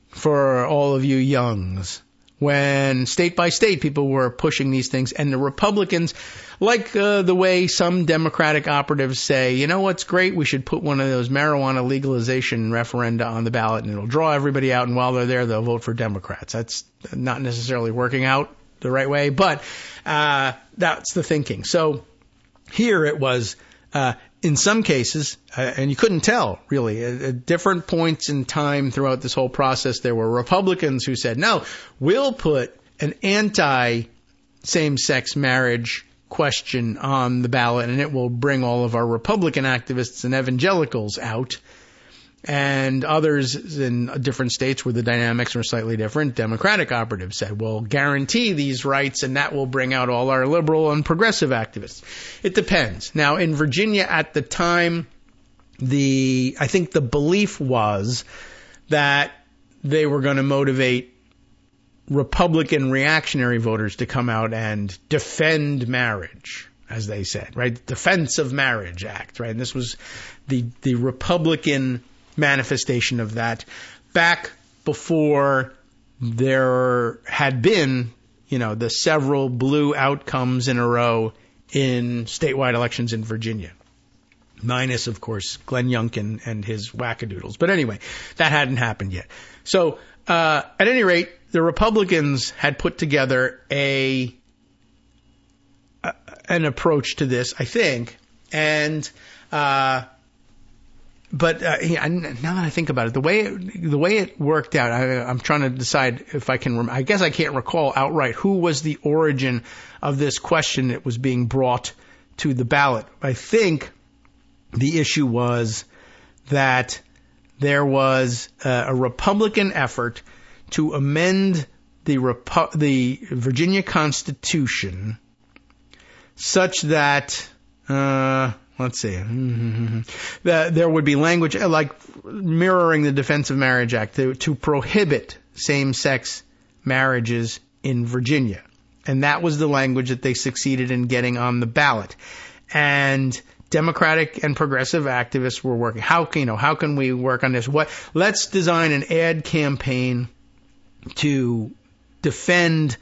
for all of you youngs when state by state people were pushing these things. And the Republicans, like the way some Democratic operatives say, you know what's great? We should put one of those marijuana legalization referenda on the ballot and it'll draw everybody out. And while they're there, they'll vote for Democrats. That's not necessarily working out the right way, but that's the thinking. So here it was, in some cases, and you couldn't tell really, at different points in time throughout this whole process, there were Republicans who said, no, we'll put an anti-same-sex marriage question on the ballot and it will bring all of our Republican activists and evangelicals out. And others in different states where the dynamics were slightly different, Democratic operatives said, we'll guarantee these rights and that will bring out all our liberal and progressive activists. It depends. Now, in Virginia at the time, I think the belief was that they were going to motivate Republican reactionary voters to come out and defend marriage, as they said, right? Defense of Marriage Act, right? And this was the Republican manifestation of that back before there had been, the several blue outcomes in a row in statewide elections in Virginia. Minus, of course, Glenn Youngkin and his wackadoodles. But anyway, that hadn't happened yet. So, at any rate, the Republicans had put together an approach to this, I think. And, now that I think about it, the way it worked out, I'm trying to decide if I can. I guess I can't recall outright who was the origin of this question that was being brought to the ballot. I think the issue was that there was a Republican effort to amend the Virginia Constitution such that. Let's see. There would be language like mirroring the Defense of Marriage Act to prohibit same-sex marriages in Virginia. And that was the language that they succeeded in getting on the ballot. And Democratic and progressive activists were working. How can we work on this? Let's design an ad campaign to defend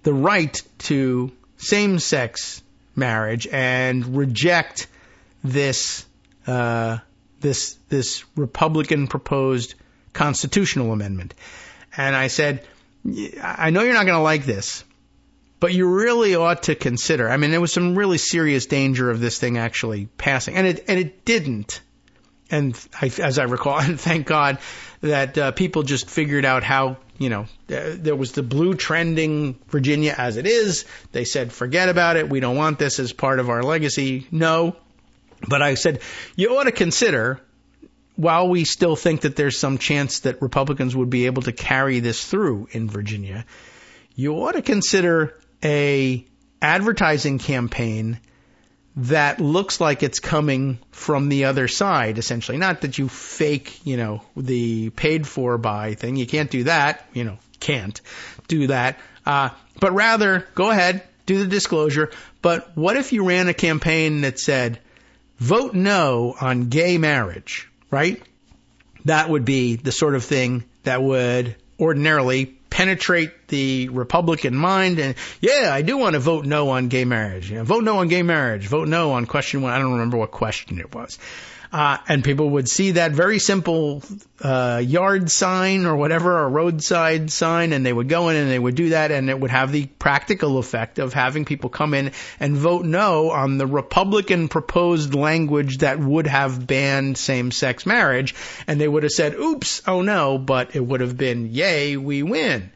the right to same-sex marriage and reject this Republican proposed constitutional amendment. And I said, I know you're not going to like this, but you really ought to consider. I mean, there was some really serious danger of this thing actually passing, and it didn't. And as I recall, and thank God that people just figured out how. There was the blue trending Virginia as it is. They said, forget about it. We don't want this as part of our legacy. No. But I said, you ought to consider, while we still think that there's some chance that Republicans would be able to carry this through in Virginia, you ought to consider a advertising campaign that looks like it's coming from the other side, essentially. Not that you fake, the paid for by thing. You can't do that. Can't do that. But rather, go ahead, do the disclosure. But what if you ran a campaign that said, vote no on gay marriage, right? That would be the sort of thing that would ordinarily penetrate the Republican mind. And yeah, I do want to vote no on gay marriage. Vote no on gay marriage. Vote no on question 1. I don't remember what question it was. And people would see that very simple yard sign or whatever, a roadside sign, and they would go in and they would do that, and it would have the practical effect of having people come in and vote no on the Republican proposed language that would have banned same-sex marriage, and they would have said, oops, oh no, but it would have been, yay, we win.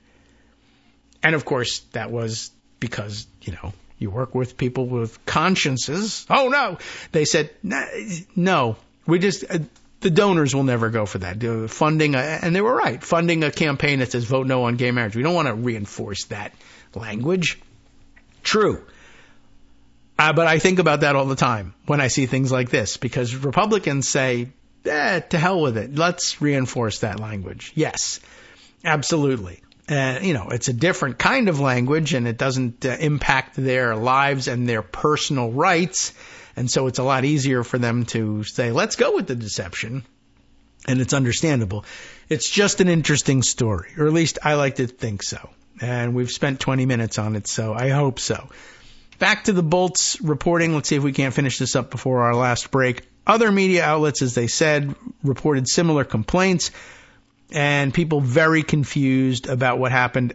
And of course, that was because, you work with people with consciences. Oh, no. They said, no, the donors will never go for that. Funding, and they were right, funding a campaign that says vote no on gay marriage. We don't want to reinforce that language. True. But I think about that all the time when I see things like this, because Republicans say, to hell with it. Let's reinforce that language. Yes, absolutely. It's a different kind of language, and it doesn't impact their lives and their personal rights. And so it's a lot easier for them to say, let's go with the deception. And it's understandable. It's just an interesting story, or at least I like to think so. And we've spent 20 minutes on it, so I hope so. Back to the Bolts reporting. Let's see if we can't finish this up before our last break. Other media outlets, as they said, reported similar complaints. And people very confused about what happened.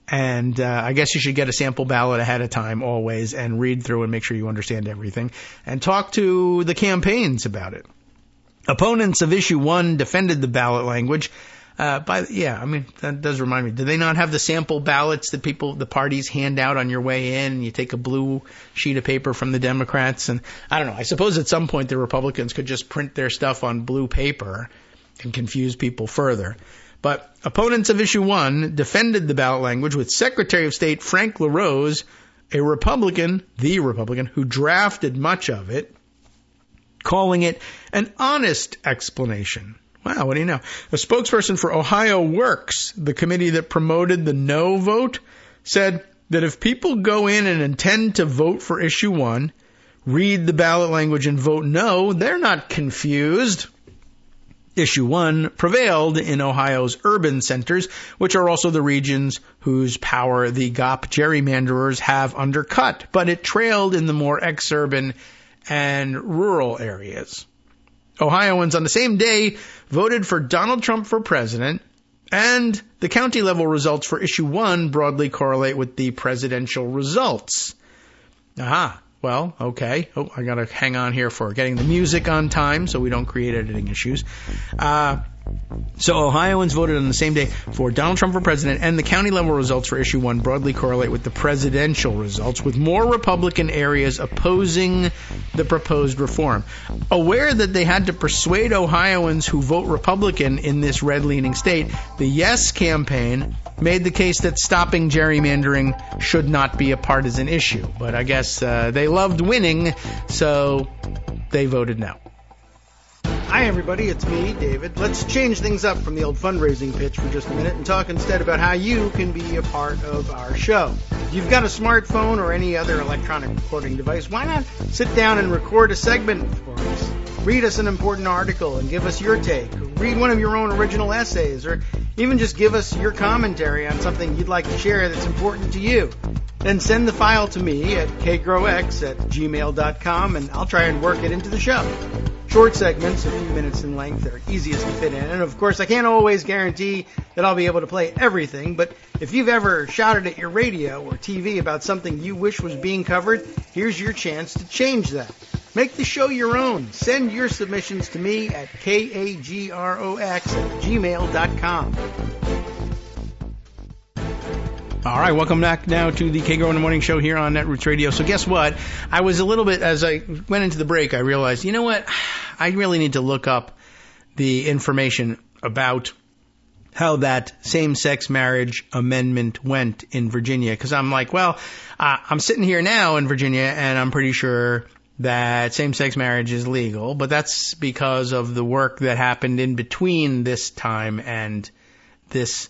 And I guess you should get a sample ballot ahead of time always and read through and make sure you understand everything. And talk to the campaigns about it. Opponents of Issue 1 defended the ballot language. That does remind me. Do they not have the sample ballots that the parties hand out on your way in? You take a blue sheet of paper from the Democrats. And I don't know. I suppose at some point the Republicans could just print their stuff on blue paper and confuse people further. But opponents of Issue 1 defended the ballot language with Secretary of State Frank LaRose, the Republican who drafted much of it, calling it an honest explanation, Wow, what do you know? A spokesperson for Ohio Works, the committee that promoted the no vote, said that if people go in and intend to vote for issue 1, read the ballot language and vote no, they're not confused. Issue 1 prevailed in Ohio's urban centers, which are also the regions whose power the Gops gerrymanderers have undercut, but it trailed in the more exurban and rural areas. Ohioans on the same day voted for Donald Trump for president, and the county-level results for issue 1 broadly correlate with the presidential results. Aha. Well, okay. Oh, I got to hang on here for getting the music on time so we don't create editing issues. So Ohioans voted on the same day for Donald Trump for president, and the county-level results for issue 1 broadly correlate with the presidential results, with more Republican areas opposing the proposed reform. Aware that they had to persuade Ohioans who vote Republican in this red-leaning state, the Yes campaign made the case that stopping gerrymandering should not be a partisan issue. But I guess they loved winning, so they voted no. Hi, everybody. It's me, David. Let's change things up from the old fundraising pitch for just a minute and talk instead about how you can be a part of our show. If you've got a smartphone or any other electronic recording device, why not sit down and record a segment for us? Read us an important article and give us your take. Or read one of your own original essays, or even just give us your commentary on something you'd like to share that's important to you. Then send the file to me at kagrox@gmail.com, and I'll try and work it into the show. Short segments, a few minutes in length, are easiest to fit in. And of course, I can't always guarantee that I'll be able to play everything, but if you've ever shouted at your radio or TV about something you wish was being covered, here's your chance to change that. Make the show your own. Send your submissions to me at kagrox@gmail.com. All right, welcome back now to the Kagro in the Morning Show here on Netroots Radio. So guess what? I was a little bit, as I went into the break, I realized, you know what? I really need to look up the information about how that same-sex marriage amendment went in Virginia. Because I'm like, well, I'm sitting here now in Virginia, and I'm pretty sure that same-sex marriage is legal. But that's because of the work that happened in between this time and this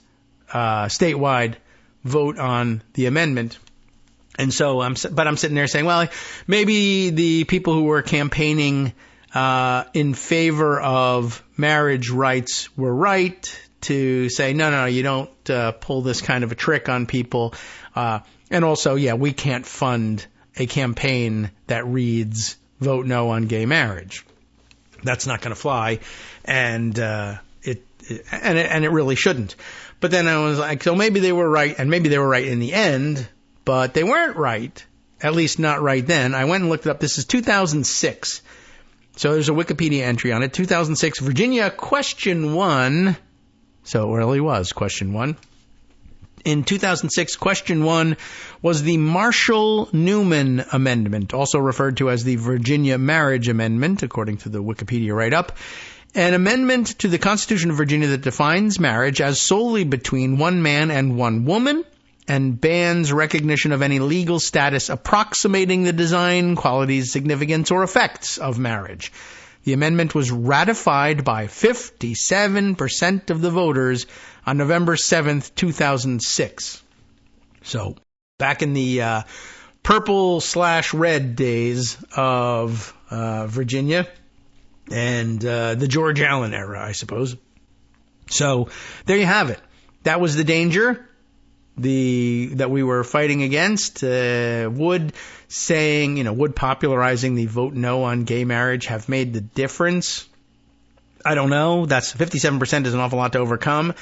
statewide vote on the amendment. And so I'm sitting there saying, well, maybe the people who were campaigning in favor of marriage rights were right to say, no, you don't pull this kind of a trick on people. And also, yeah, we can't fund a campaign that reads vote no on gay marriage. That's not going to fly. And it really shouldn't. But then I was like, so maybe they were right, and maybe they were right in the end, but they weren't right, at least not right then. I went and looked it up. This is 2006. So there's a Wikipedia entry on it. 2006, Virginia, question 1. So it really was question 1. In 2006, question 1 was the Marshall-Newman Amendment, also referred to as the Virginia Marriage Amendment, according to the Wikipedia write-up. An amendment to the Constitution of Virginia that defines marriage as solely between one man and one woman and bans recognition of any legal status approximating the design, qualities, significance, or effects of marriage. The amendment was ratified by 57% of the voters on November 7th, 2006. So, back in the purple/red days of Virginia, and the George Allen era, I suppose. So there you have it. That was the danger that we were fighting against. Would popularizing the vote no on gay marriage have made the difference? I don't know. That's 57% is an awful lot to overcome,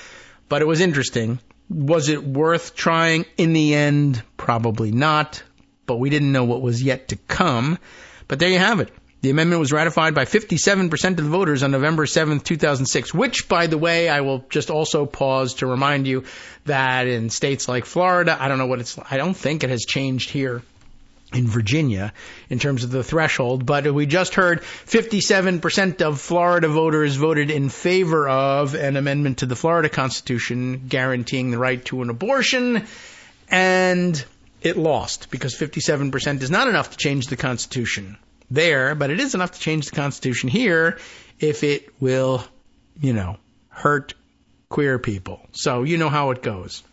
but it was interesting. Was it worth trying? In the end, probably not, but we didn't know what was yet to come. But there you have it. The amendment was ratified by 57% of the voters on November 7th, 2006, which, by the way, I will just also pause to remind you that in states like Florida, I don't think it has changed here in Virginia in terms of the threshold, but we just heard 57% of Florida voters voted in favor of an amendment to the Florida Constitution guaranteeing the right to an abortion, and it lost because 57% is not enough to change the Constitution there, but it is enough to change the Constitution here if it will hurt queer people. So you know how it goes.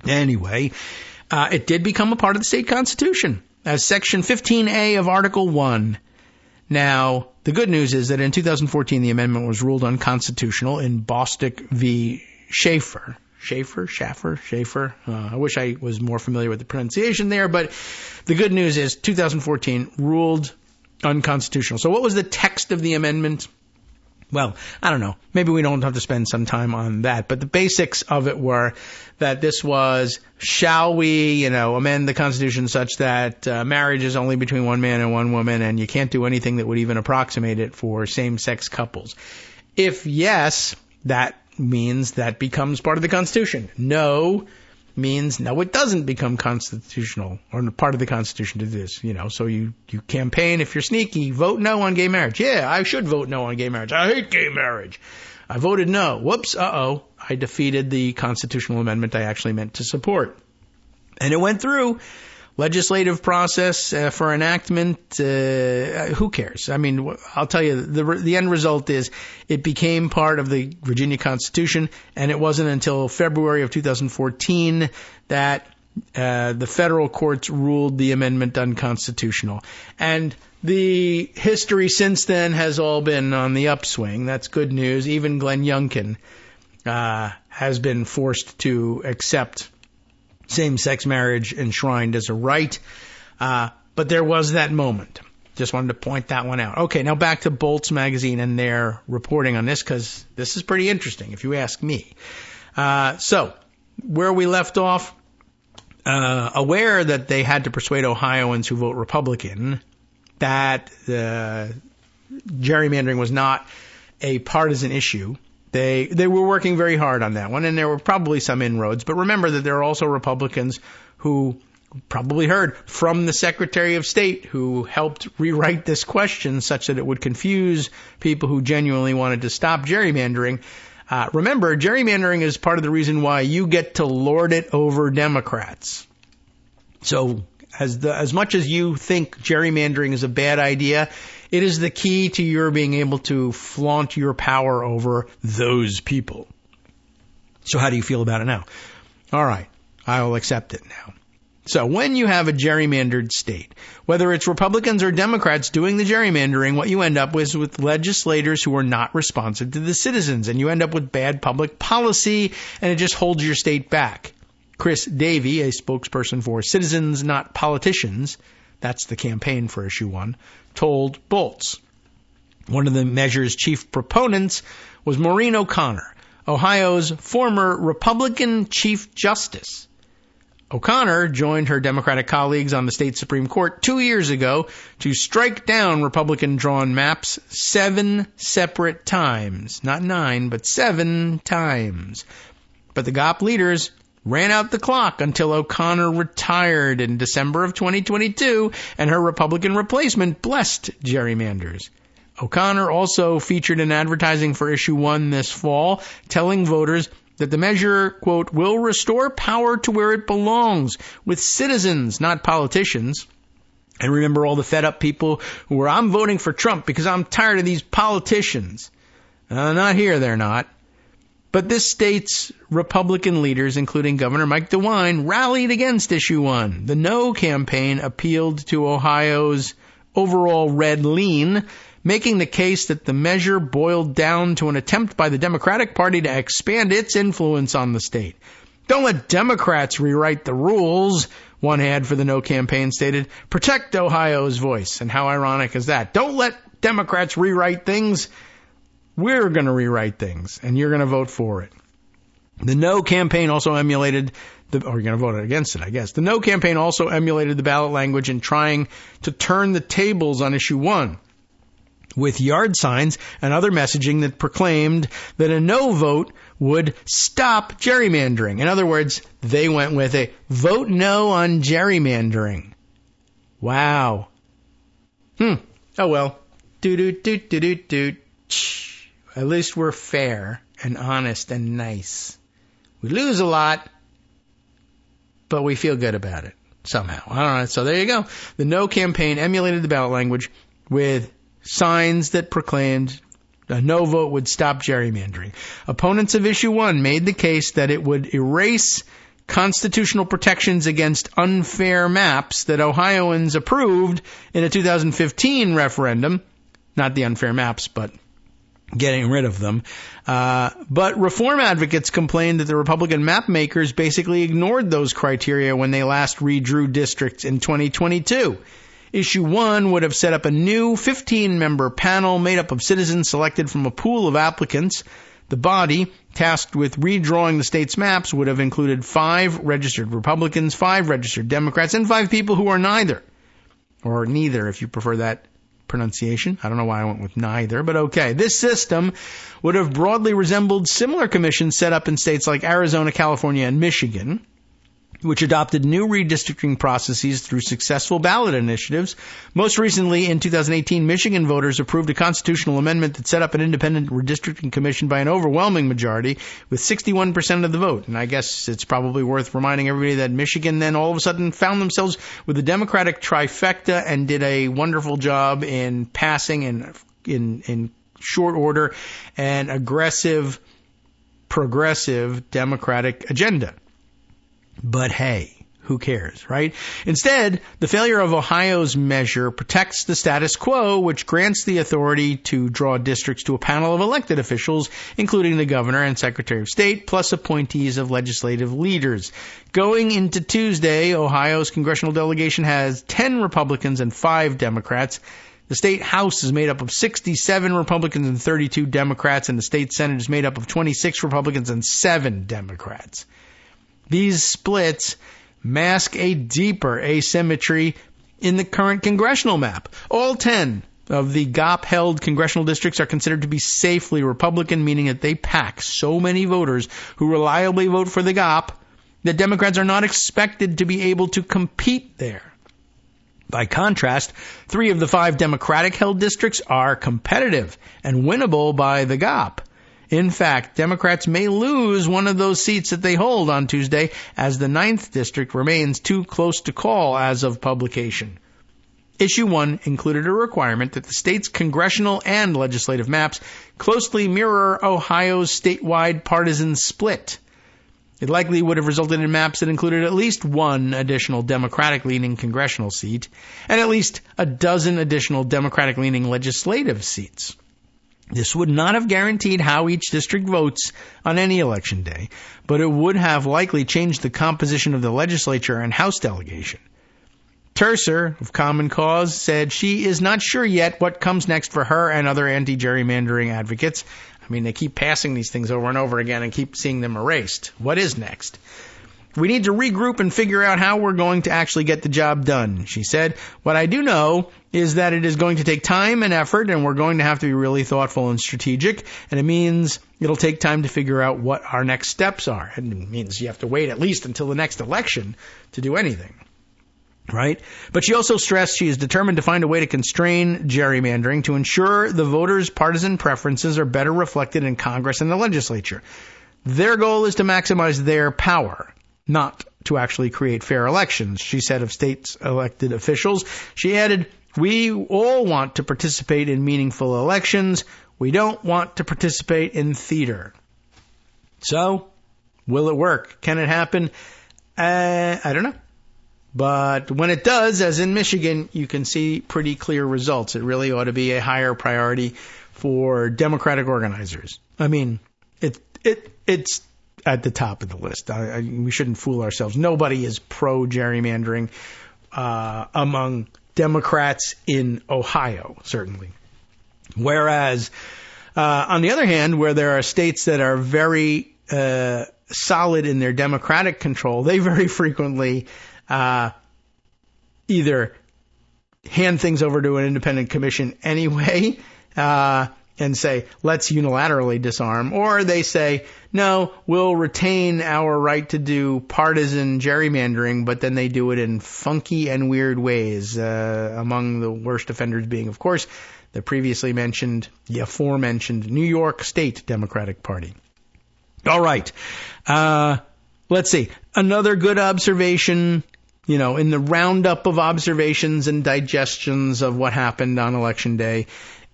Anyway, it did become a part of the state constitution as Section 15A of Article 1. Now, the good news is that in 2014, the amendment was ruled unconstitutional in Bostick v. Schaefer. Schaefer. I wish I was more familiar with the pronunciation there, but the good news is 2014 ruled unconstitutional. So what was the text of the amendment? Well, I don't know. Maybe we don't have to spend some time on that. But the basics of it were that this was, shall we, amend the Constitution such that marriage is only between one man and one woman, and you can't do anything that would even approximate it for same-sex couples. If yes, that means that becomes part of the Constitution. No means no, it doesn't become constitutional or part of the Constitution to this, So you campaign, if you're sneaky, vote no on gay marriage. Yeah, I should vote no on gay marriage. I hate gay marriage. I voted no. Whoops, I defeated the constitutional amendment I actually meant to support. And it went through legislative process for enactment. Who cares? I mean, I'll tell you, the end result is it became part of the Virginia Constitution, and it wasn't until February of 2014 that the federal courts ruled the amendment unconstitutional. And the history since then has all been on the upswing. That's good news. Even Glenn Youngkin has been forced to accept same-sex marriage enshrined as a right. But there was that moment. Just wanted to point that one out. Okay, now back to Bolt's magazine and their reporting on this, because this is pretty interesting, if you ask me. So, where we left off, aware that they had to persuade Ohioans who vote Republican that gerrymandering was not a partisan issue. They were working very hard on that one, and there were probably some inroads. But remember that there are also Republicans who probably heard from the Secretary of State who helped rewrite this question such that it would confuse people who genuinely wanted to stop gerrymandering. Remember, gerrymandering is part of the reason why you get to lord it over Democrats. So as much as you think gerrymandering is a bad idea, it is the key to your being able to flaunt your power over those people. So how do you feel about it now? All right, I will accept it now. So when you have a gerrymandered state, whether it's Republicans or Democrats doing the gerrymandering, what you end up with legislators who are not responsive to the citizens, and you end up with bad public policy, and it just holds your state back. Chris Davey, a spokesperson for Citizens Not Politicians, that's the campaign for Issue 1, told Bolts. One of the measure's chief proponents was Maureen O'Connor, Ohio's former Republican Chief Justice. O'Connor joined her Democratic colleagues on the state Supreme Court 2 years ago to strike down Republican-drawn maps 7 separate times. Not 9, but 7 times. But the GOP leaders ran out the clock until O'Connor retired in December of 2022, and her Republican replacement blessed gerrymanders. O'Connor also featured in advertising for Issue 1 this fall, telling voters that the measure, quote, will restore power to where it belongs, with citizens, not politicians. And remember all the fed-up people who were, I'm voting for Trump because I'm tired of these politicians. Not here, they're not. But this state's Republican leaders, including Governor Mike DeWine, rallied against Issue 1. The No campaign appealed to Ohio's overall red lean, making the case that the measure boiled down to an attempt by the Democratic Party to expand its influence on the state. Don't let Democrats rewrite the rules, one ad for the No campaign stated. Protect Ohio's voice. And how ironic is that? Don't let Democrats rewrite things. We're going to rewrite things, and you're going to vote for it. The No campaign also emulated or you're going to vote against it, I guess. The No campaign also emulated the ballot language in trying to turn the tables on Issue 1, with yard signs and other messaging that proclaimed that a no vote would stop gerrymandering. In other words, they went with a vote no on gerrymandering. Wow. Oh well. At least we're fair and honest and nice. We lose a lot, but we feel good about it somehow. I don't know. So there you go. The No campaign emulated the ballot language with signs that proclaimed A no vote would stop gerrymandering. Opponents of Issue 1 made the case that it would erase constitutional protections against unfair maps that Ohioans approved in a 2015 referendum. Not the unfair maps, but getting rid of them. But reform advocates complained that the Republican map makers basically ignored those criteria when they last redrew districts in 2022. Issue 1 would have set up a new 15-member panel made up of citizens selected from a pool of applicants. The body, tasked with redrawing the state's maps, would have included 5 registered Republicans, 5 registered Democrats, and 5 people who are neither. Or neither, if you prefer that pronunciation. I don't know why I went with neither, but okay. This system would have broadly resembled similar commissions set up in states like Arizona, California, and Michigan, which adopted new redistricting processes through successful ballot initiatives. Most recently, in 2018, Michigan voters approved a constitutional amendment that set up an independent redistricting commission by an overwhelming majority with 61% of the vote. And I guess it's probably worth reminding everybody that Michigan then all of a sudden found themselves with a Democratic trifecta and did a wonderful job in passing in short order an aggressive, progressive Democratic agenda. But hey, who cares, right? Instead, the failure of Ohio's measure protects the status quo, which grants the authority to draw districts to a panel of elected officials, including the governor and secretary of state, plus appointees of legislative leaders. Going into Tuesday, Ohio's congressional delegation has 10 Republicans and 5 Democrats. The state House is made up of 67 Republicans and 32 Democrats, and the state Senate is made up of 26 Republicans and 7 Democrats. These splits mask a deeper asymmetry in the current congressional map. All 10 of the GOP-held congressional districts are considered to be safely Republican, meaning that they pack so many voters who reliably vote for the GOP that Democrats are not expected to be able to compete there. By contrast, 3 of the 5 Democratic-held districts are competitive and winnable by the GOP. In fact, Democrats may lose one of those seats that they hold on Tuesday, as the 9th district remains too close to call as of publication. Issue 1 included a requirement that the state's congressional and legislative maps closely mirror Ohio's statewide partisan split. It likely would have resulted in maps that included at least 1 additional Democratic-leaning congressional seat and at least a dozen additional Democratic-leaning legislative seats. This would not have guaranteed how each district votes on any election day, but it would have likely changed the composition of the legislature and House delegation. Terser, of Common Cause, said she is not sure yet what comes next for her and other anti-gerrymandering advocates. I mean, they keep passing these things over and over again and keep seeing them erased. What is next? We need to regroup and figure out how we're going to actually get the job done, she said. What I do know is that it is going to take time and effort, and we're going to have to be really thoughtful and strategic, and it means it'll take time to figure out what our next steps are. And it means you have to wait at least until the next election to do anything, right? But she also stressed she is determined to find a way to constrain gerrymandering to ensure the voters' partisan preferences are better reflected in Congress and the legislature. Their goal is to maximize their power, not to actually create fair elections, she said of states' elected officials. She added, "We all want to participate in meaningful elections. We don't want to participate in theater." So, will it work? Can it happen? I don't know. But when it does, as in Michigan, you can see pretty clear results. It really ought to be a higher priority for Democratic organizers. I mean, it's at the top of the list. We shouldn't fool ourselves. Nobody is pro-gerrymandering among Democrats in Ohio, certainly. Whereas, on the other hand, where there are states that are very solid in their Democratic control, they very frequently either hand things over to an independent commission anyway and say, let's unilaterally disarm, or they say, no, we'll retain our right to do partisan gerrymandering, but then they do it in funky and weird ways, among the worst offenders being, of course, the aforementioned New York State Democratic Party. All right. Let's see. Another good observation, in the roundup of observations and digestions of what happened on Election Day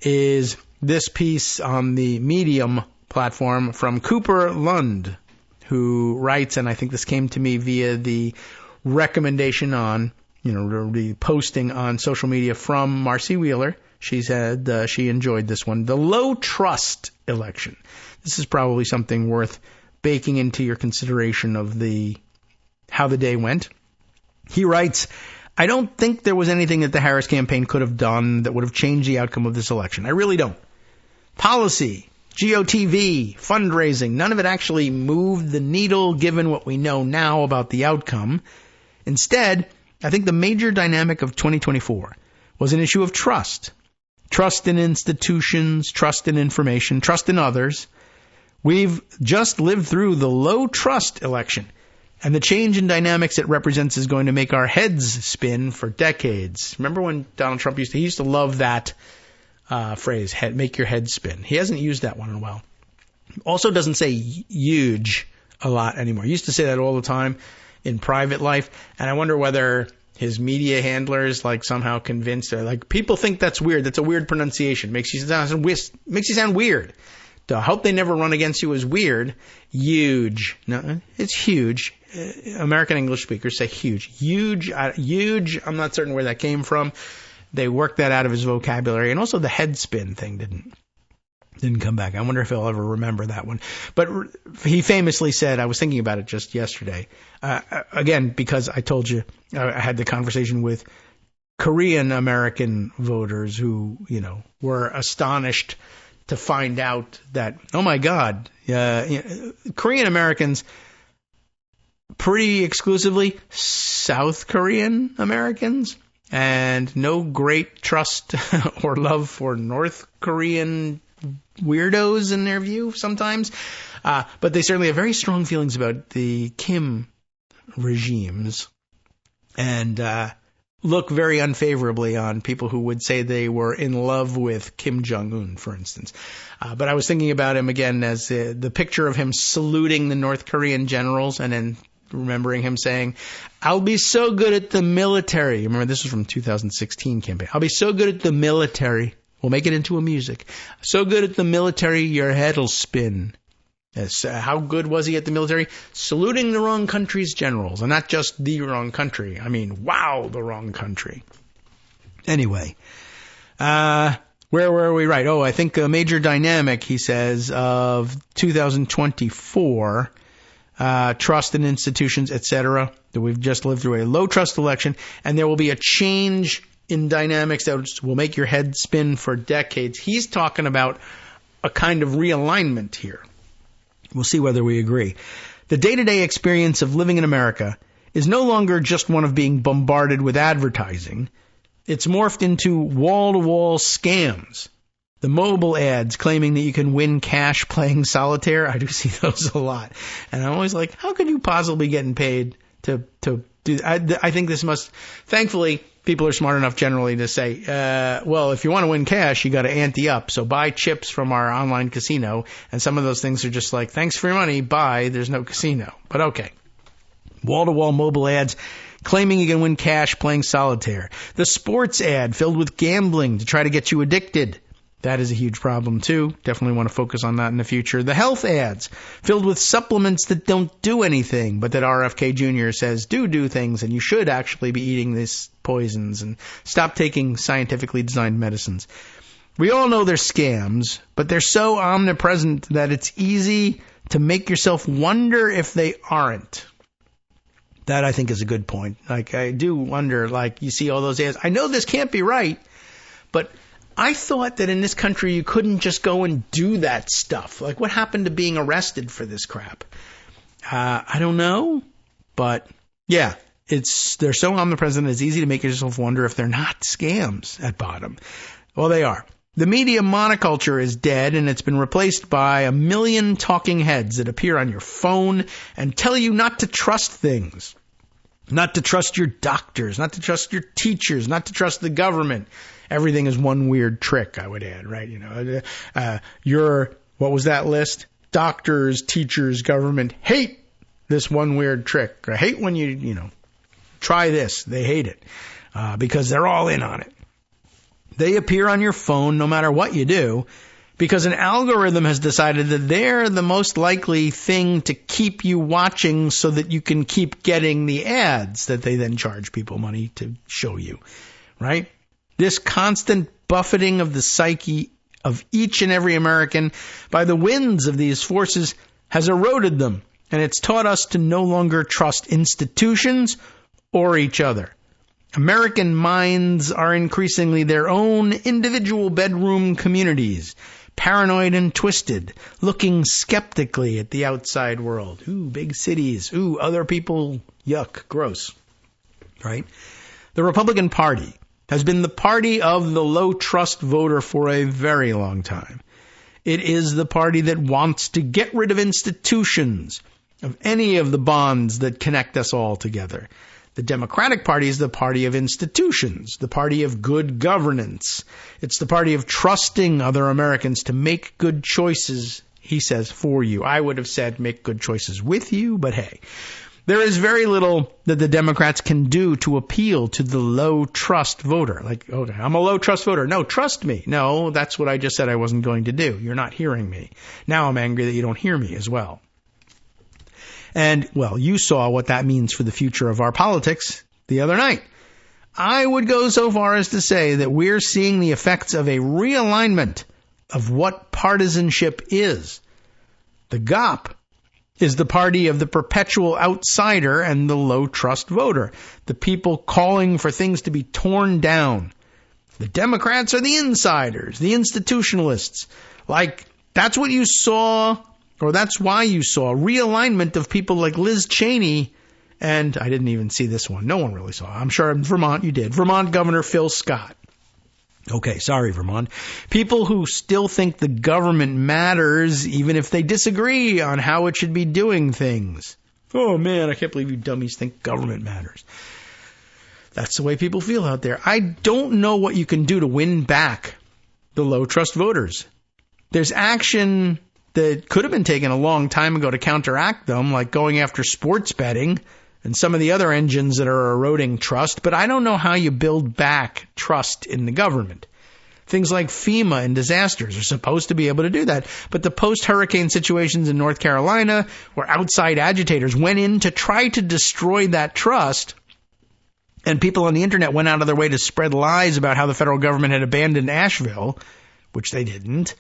is this piece on the Medium platform from Cooper Lund, who writes, and I think this came to me via the recommendation on, the posting on social media from Marcy Wheeler. She said she enjoyed this one. The low trust election. This is probably something worth baking into your consideration of how the day went. He writes, I don't think there was anything that the Harris campaign could have done that would have changed the outcome of this election. I really don't. Policy, GOTV, fundraising, none of it actually moved the needle given what we know now about the outcome. Instead, I think the major dynamic of 2024 was an issue of trust. Trust in institutions, trust in information, trust in others. We've just lived through the low trust election, and the change in dynamics it represents is going to make our heads spin for decades. Remember when Donald Trump used to love that phrase, make your head spin. He hasn't used that one in a while. Also doesn't say huge a lot anymore. He used to say that all the time in private life, and I wonder whether his media handlers somehow convinced her. People think that's weird. That's a weird pronunciation. Makes you sound weird. I hope they never run against you as weird. Huge. No, it's huge. American English speakers say huge. Huge. I'm not certain where that came from. They worked that out of his vocabulary. And also the head spin thing didn't come back. I wonder if he'll ever remember that one. But he famously said, I was thinking about it just yesterday, again, because I told you I had the conversation with Korean American voters who, were astonished to find out that, oh my God, Korean Americans, pretty exclusively South Korean Americans, and no great trust or love for North Korean weirdos in their view sometimes. But they certainly have very strong feelings about the Kim regimes, and look very unfavorably on people who would say they were in love with Kim Jong-un, for instance. But I was thinking about him again as the picture of him saluting the North Korean generals and then remembering him saying, I'll be so good at the military. Remember, this was from 2016 campaign. I'll be so good at the military. We'll make it into a music. So good at the military, your head'll spin. How good was he at the military? Saluting the wrong country's generals, and not just the wrong country. I mean, wow, the wrong country. Anyway, where were we? Right. Oh, I think a major dynamic, he says, of 2024, trust in institutions, etc., that we've just lived through a low trust election, and there will be a change in dynamics that will make your head spin for decades. He's talking about a kind of realignment here. We'll see whether we agree. The day-to-day experience of living in America is no longer just one of being bombarded with advertising. It's morphed into wall-to-wall scams. The mobile ads claiming that you can win cash playing solitaire, I do see those a lot. And I'm always like, how could you possibly be getting paid to do that? I think this must, thankfully, people are smart enough generally to say, well, if you want to win cash, you got to ante up. So buy chips from our online casino. And some of those things are just like, thanks for your money, bye, there's no casino. But okay. Wall-to-wall mobile ads claiming you can win cash playing solitaire. The sports ad filled with gambling to try to get you addicted. That is a huge problem, too. Definitely want to focus on that in the future. The health ads, filled with supplements that don't do anything, but that RFK Jr. says do things, and you should actually be eating these poisons and stop taking scientifically designed medicines. We all know they're scams, but they're so omnipresent that it's easy to make yourself wonder if they aren't. That, I think, is a good point. I do wonder, you see all those ads. I know this can't be right, but I thought that in this country you couldn't just go and do that stuff. What happened to being arrested for this crap? I don't know, but yeah, they're so omnipresent it's easy to make yourself wonder if they're not scams at bottom. Well, they are. The media monoculture is dead, and it's been replaced by a million talking heads that appear on your phone and tell you not to trust things. Not to trust your doctors, not to trust your teachers, not to trust the government. Everything is one weird trick, I would add, right? What was that list? Doctors, teachers, government hate this one weird trick. I hate when you try this. They hate it because they're all in on it. They appear on your phone no matter what you do, because an algorithm has decided that they're the most likely thing to keep you watching so that you can keep getting the ads that they then charge people money to show you, right? This constant buffeting of the psyche of each and every American by the winds of these forces has eroded them, and it's taught us to no longer trust institutions or each other. American minds are increasingly their own individual bedroom communities, paranoid and twisted, looking skeptically at the outside world. Ooh, big cities. Ooh, other people. Yuck, gross. Right? The Republican Party has been the party of the low-trust voter for a very long time. It is the party that wants to get rid of institutions, of any of the bonds that connect us all together. The Democratic Party is the party of institutions, the party of good governance. It's the party of trusting other Americans to make good choices, he says, for you. I would have said make good choices with you, but hey. There is very little that the Democrats can do to appeal to the low-trust voter. Like, okay, I'm a low-trust voter. No, trust me. No, that's what I just said I wasn't going to do. You're not hearing me. Now I'm angry that you don't hear me as well. And, well, you saw what that means for the future of our politics the other night. I would go so far as to say that we're seeing the effects of a realignment of what partisanship is. The GOP is the party of the perpetual outsider and the low-trust voter, the people calling for things to be torn down. The Democrats are the insiders, the institutionalists. Like, that's what you saw, or that's why you saw realignment of people like Liz Cheney, and I didn't even see this one. No one really saw it. I'm sure in Vermont you did. Vermont Governor Phil Scott. Okay, sorry, Vermont. People who still think the government matters, even if they disagree on how it should be doing things. Oh, man, I can't believe you dummies think government matters. That's the way people feel out there. I don't know what you can do to win back the low-trust voters. There's action that could have been taken a long time ago to counteract them, like going after sports betting and some of the other engines that are eroding trust, but I don't know how you build back trust in the government. Things like FEMA and disasters are supposed to be able to do that, but the post-hurricane situations in North Carolina, where outside agitators went in to try to destroy that trust, and people on the internet went out of their way to spread lies about how the federal government had abandoned Asheville, which they didn't,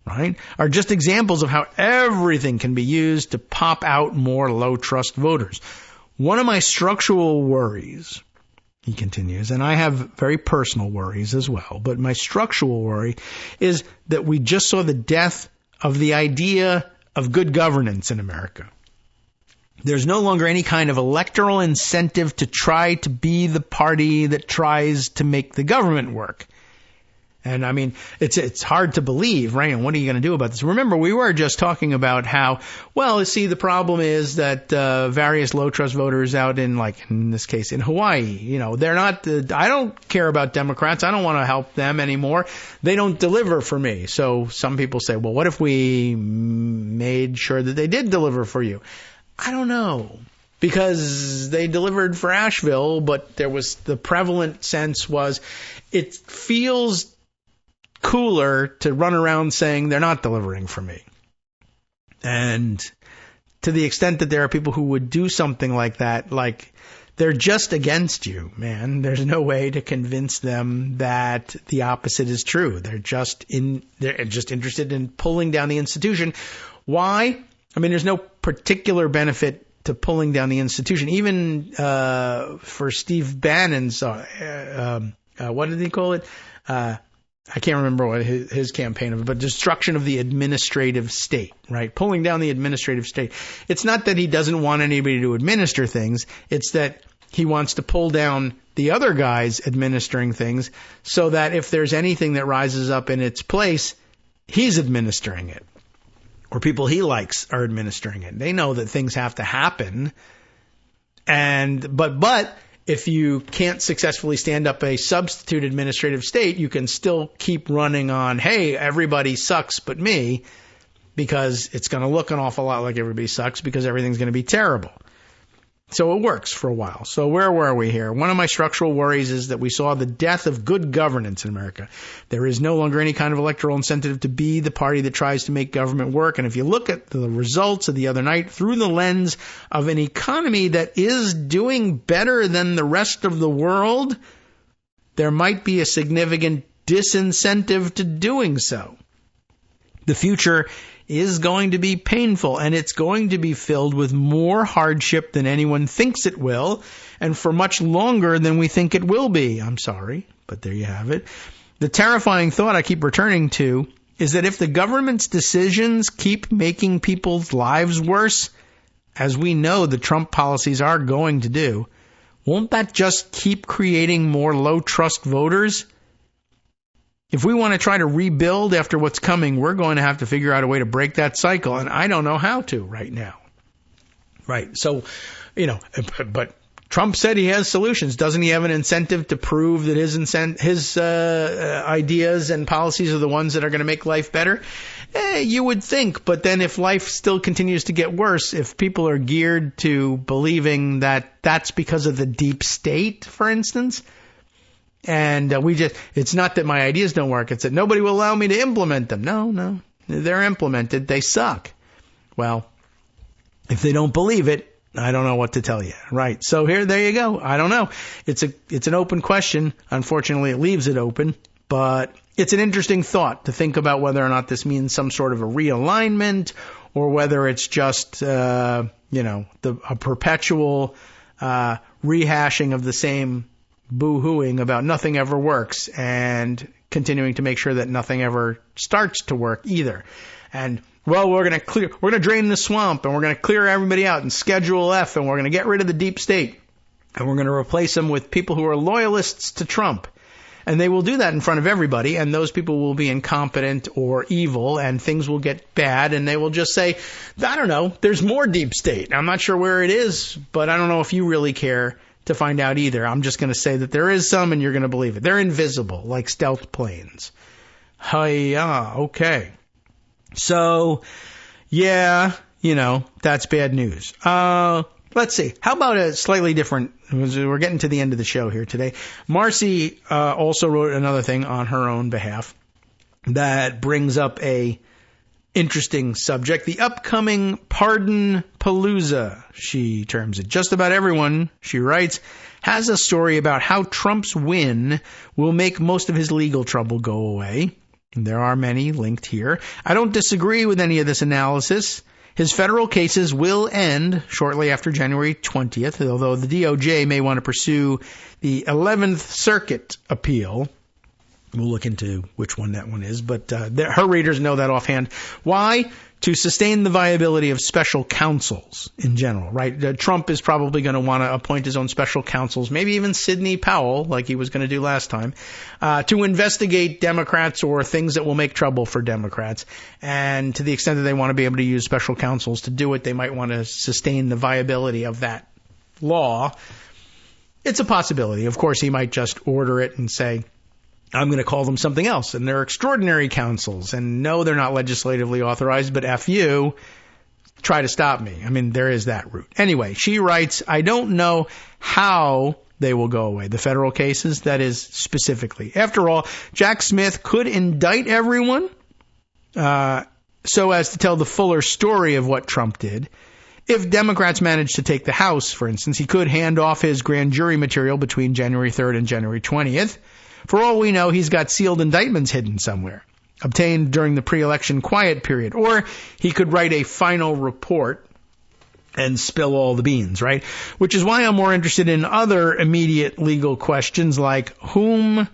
right, are just examples of how everything can be used to pop out more low-trust voters. One of my structural worries, he continues, and I have very personal worries as well, but my structural worry is that we just saw the death of the idea of good governance in America. There's no longer any kind of electoral incentive to try to be the party that tries to make the government work. And I mean, it's hard to believe, right? And what are you going to do about this? Remember, we were just talking about how, well, see, the problem is that various low-trust voters out in, like, in this case, in Hawaii, you know, they're not, I don't care about Democrats. I don't want to help them anymore. They don't deliver for me. So some people say, well, what if we made sure that they did deliver for you? I don't know. Because they delivered for Asheville, but there was, the prevalent sense was, it feels cooler to run around saying they're not delivering for me. And to the extent that there are people who would do something like that, like, they're just against you, man. There's no way to convince them that the opposite is true. They're just interested in pulling down the institution. Why? I mean, there's no particular benefit to pulling down the institution. Even for Steve Bannon's, what did he call it? I can't remember what his campaign of, but destruction of the administrative state, right? Pulling down the administrative state. It's not that he doesn't want anybody to administer things. It's that he wants to pull down the other guys administering things so that if there's anything that rises up in its place, he's administering it. Or people he likes are administering it. They know that things have to happen. But if you can't successfully stand up a substitute administrative state, you can still keep running on, hey, everybody sucks but me, because it's going to look an awful lot like everybody sucks because everything's going to be terrible. So it works for a while. So where were we here? One of my structural worries is that we saw the death of good governance in America. There is no longer any kind of electoral incentive to be the party that tries to make government work. And if you look at the results of the other night through the lens of an economy that is doing better than the rest of the world, there might be a significant disincentive to doing so. The future is going to be painful, and it's going to be filled with more hardship than anyone thinks it will, and for much longer than we think it will be. I'm sorry, but there you have it. The terrifying thought I keep returning to is that if the government's decisions keep making people's lives worse, as we know the Trump policies are going to do, won't that just keep creating more low-trust voters? If we want to try to rebuild after what's coming, we're going to have to figure out a way to break that cycle, and I don't know how to right now. Right, so, but Trump said he has solutions. Doesn't he have an incentive to prove that his ideas and policies are the ones that are going to make life better? You would think, but then if life still continues to get worse, if people are geared to believing that that's because of the deep state, for instance, and it's not that my ideas don't work, it's that nobody will allow me to implement them. No, they're implemented, they suck. Well, if they don't believe it, I don't know what to tell you. Right. So there you go. I don't know. It's an open question. Unfortunately, it leaves it open, but it's an interesting thought to think about whether or not this means some sort of a realignment or whether it's just, a perpetual, rehashing of the same boo-hooing about nothing ever works and continuing to make sure that nothing ever starts to work either. And, well, we're going to drain the swamp and we're going to clear everybody out and Schedule F and we're going to get rid of the deep state and we're going to replace them with people who are loyalists to Trump. And they will do that in front of everybody, and those people will be incompetent or evil, and things will get bad, and they will just say, I don't know, there's more deep state. I'm not sure where it is, but I don't know if you really care to find out either. I'm just going to say that there is some, and you're going to believe it. They're invisible, like stealth planes. Hi-ya, okay. So, yeah, that's bad news. Let's see. How about a slightly different, we're getting to the end of the show here today. Marcy also wrote another thing on her own behalf that brings up a interesting subject. The upcoming pardon palooza, she terms it. Just about everyone, she writes, has a story about how Trump's win will make most of his legal trouble go away. There are many linked here. I don't disagree with any of this analysis. His federal cases will end shortly after January 20th, although the DOJ may want to pursue the 11th Circuit appeal. We'll look into which one that one is, but her readers know that offhand. Why? To sustain the viability of special counsels in general, right? Trump is probably going to want to appoint his own special counsels, maybe even Sidney Powell, like he was going to do last time, to investigate Democrats or things that will make trouble for Democrats. And to the extent that they want to be able to use special counsels to do it, they might want to sustain the viability of that law. It's a possibility. Of course, he might just order it and say, I'm going to call them something else, and they're extraordinary counsels, and no, they're not legislatively authorized, but F you, try to stop me. I mean, there is that route. Anyway, she writes, I don't know how they will go away, the federal cases, that is, specifically. After all, Jack Smith could indict everyone so as to tell the fuller story of what Trump did. If Democrats manage to take the House, for instance, he could hand off his grand jury material between January 3rd and January 20th. For all we know, he's got sealed indictments hidden somewhere, obtained during the pre-election quiet period. Or he could write a final report and spill all the beans, right? Which is why I'm more interested in other immediate legal questions like whom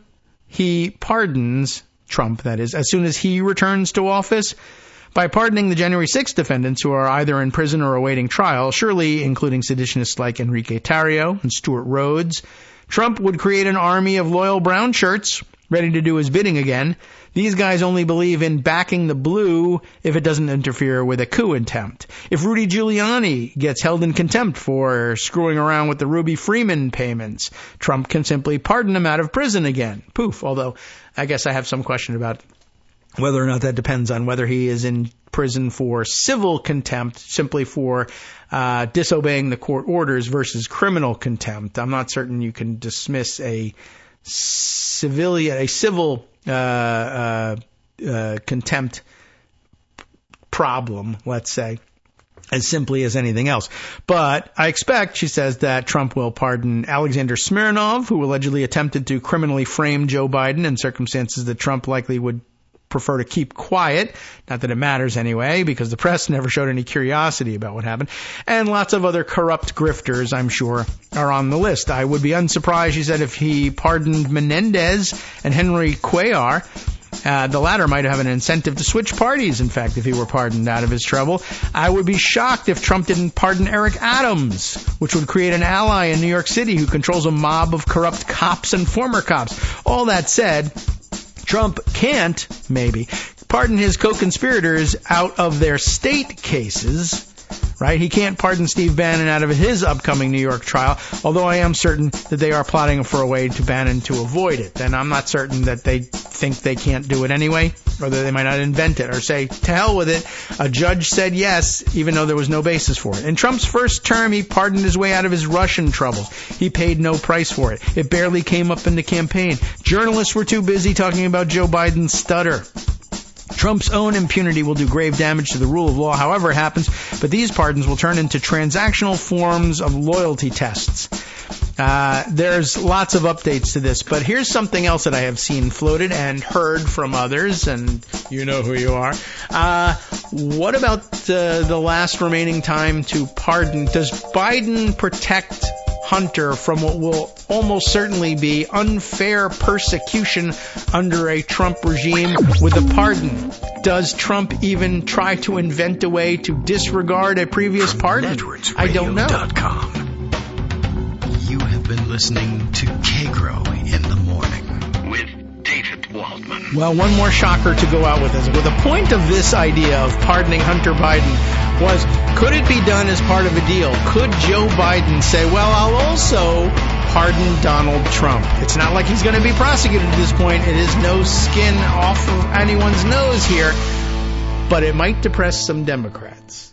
he pardons, Trump that is, as soon as he returns to office. By pardoning the January 6th defendants who are either in prison or awaiting trial, surely including seditionists like Enrique Tarrio and Stuart Rhodes, Trump would create an army of loyal brown shirts ready to do his bidding again. These guys only believe in backing the blue if it doesn't interfere with a coup attempt. If Rudy Giuliani gets held in contempt for screwing around with the Ruby Freeman payments, Trump can simply pardon him out of prison again. Poof. Although I guess I have some question about whether or not that depends on whether he is in prison for civil contempt, simply for disobeying the court orders, versus criminal contempt. I'm not certain you can dismiss a civil contempt problem, let's say, as simply as anything else. But I expect, she says, that Trump will pardon Alexander Smirnov, who allegedly attempted to criminally frame Joe Biden in circumstances that Trump likely would prefer to keep quiet. Not that it matters anyway, because the press never showed any curiosity about what happened. And lots of other corrupt grifters, I'm sure, are on the list. I would be unsurprised, she said, if he pardoned Menendez and Henry Cuellar. The latter might have an incentive to switch parties, in fact, if he were pardoned out of his trouble. I would be shocked if Trump didn't pardon Eric Adams, which would create an ally in New York City who controls a mob of corrupt cops and former cops. All that said, Trump can't, maybe, pardon his co-conspirators out of their state cases, right? He can't pardon Steve Bannon out of his upcoming New York trial, although I am certain that they are plotting for a way to Bannon to avoid it. And I'm not certain that they think they can't do it anyway, or that they might not invent it, or say, to hell with it. A judge said yes, even though there was no basis for it. In Trump's first term, he pardoned his way out of his Russian troubles. He paid no price for it. It barely came up in the campaign. Journalists were too busy talking about Joe Biden's stutter. Trump's own impunity will do grave damage to the rule of law, however it happens, but these pardons will turn into transactional forms of loyalty tests. There's lots of updates to this, but here's something else that I have seen floated and heard from others, and you know who you are. What about the last remaining time to pardon? Does Biden protect Hunter from what will almost certainly be unfair persecution under a Trump regime with a pardon? Does Trump even try to invent a way to disregard a previous pardon? I don't know. You have been listening to Kagro in the Morning with David Waldman. Well, one more shocker to go out with this. Well, the point of this idea of pardoning Hunter Biden was, could it be done as part of a deal? Could Joe Biden say, well, I'll also pardon Donald Trump? It's not like he's going to be prosecuted at this point. It is no skin off of anyone's nose here, but it might depress some Democrats.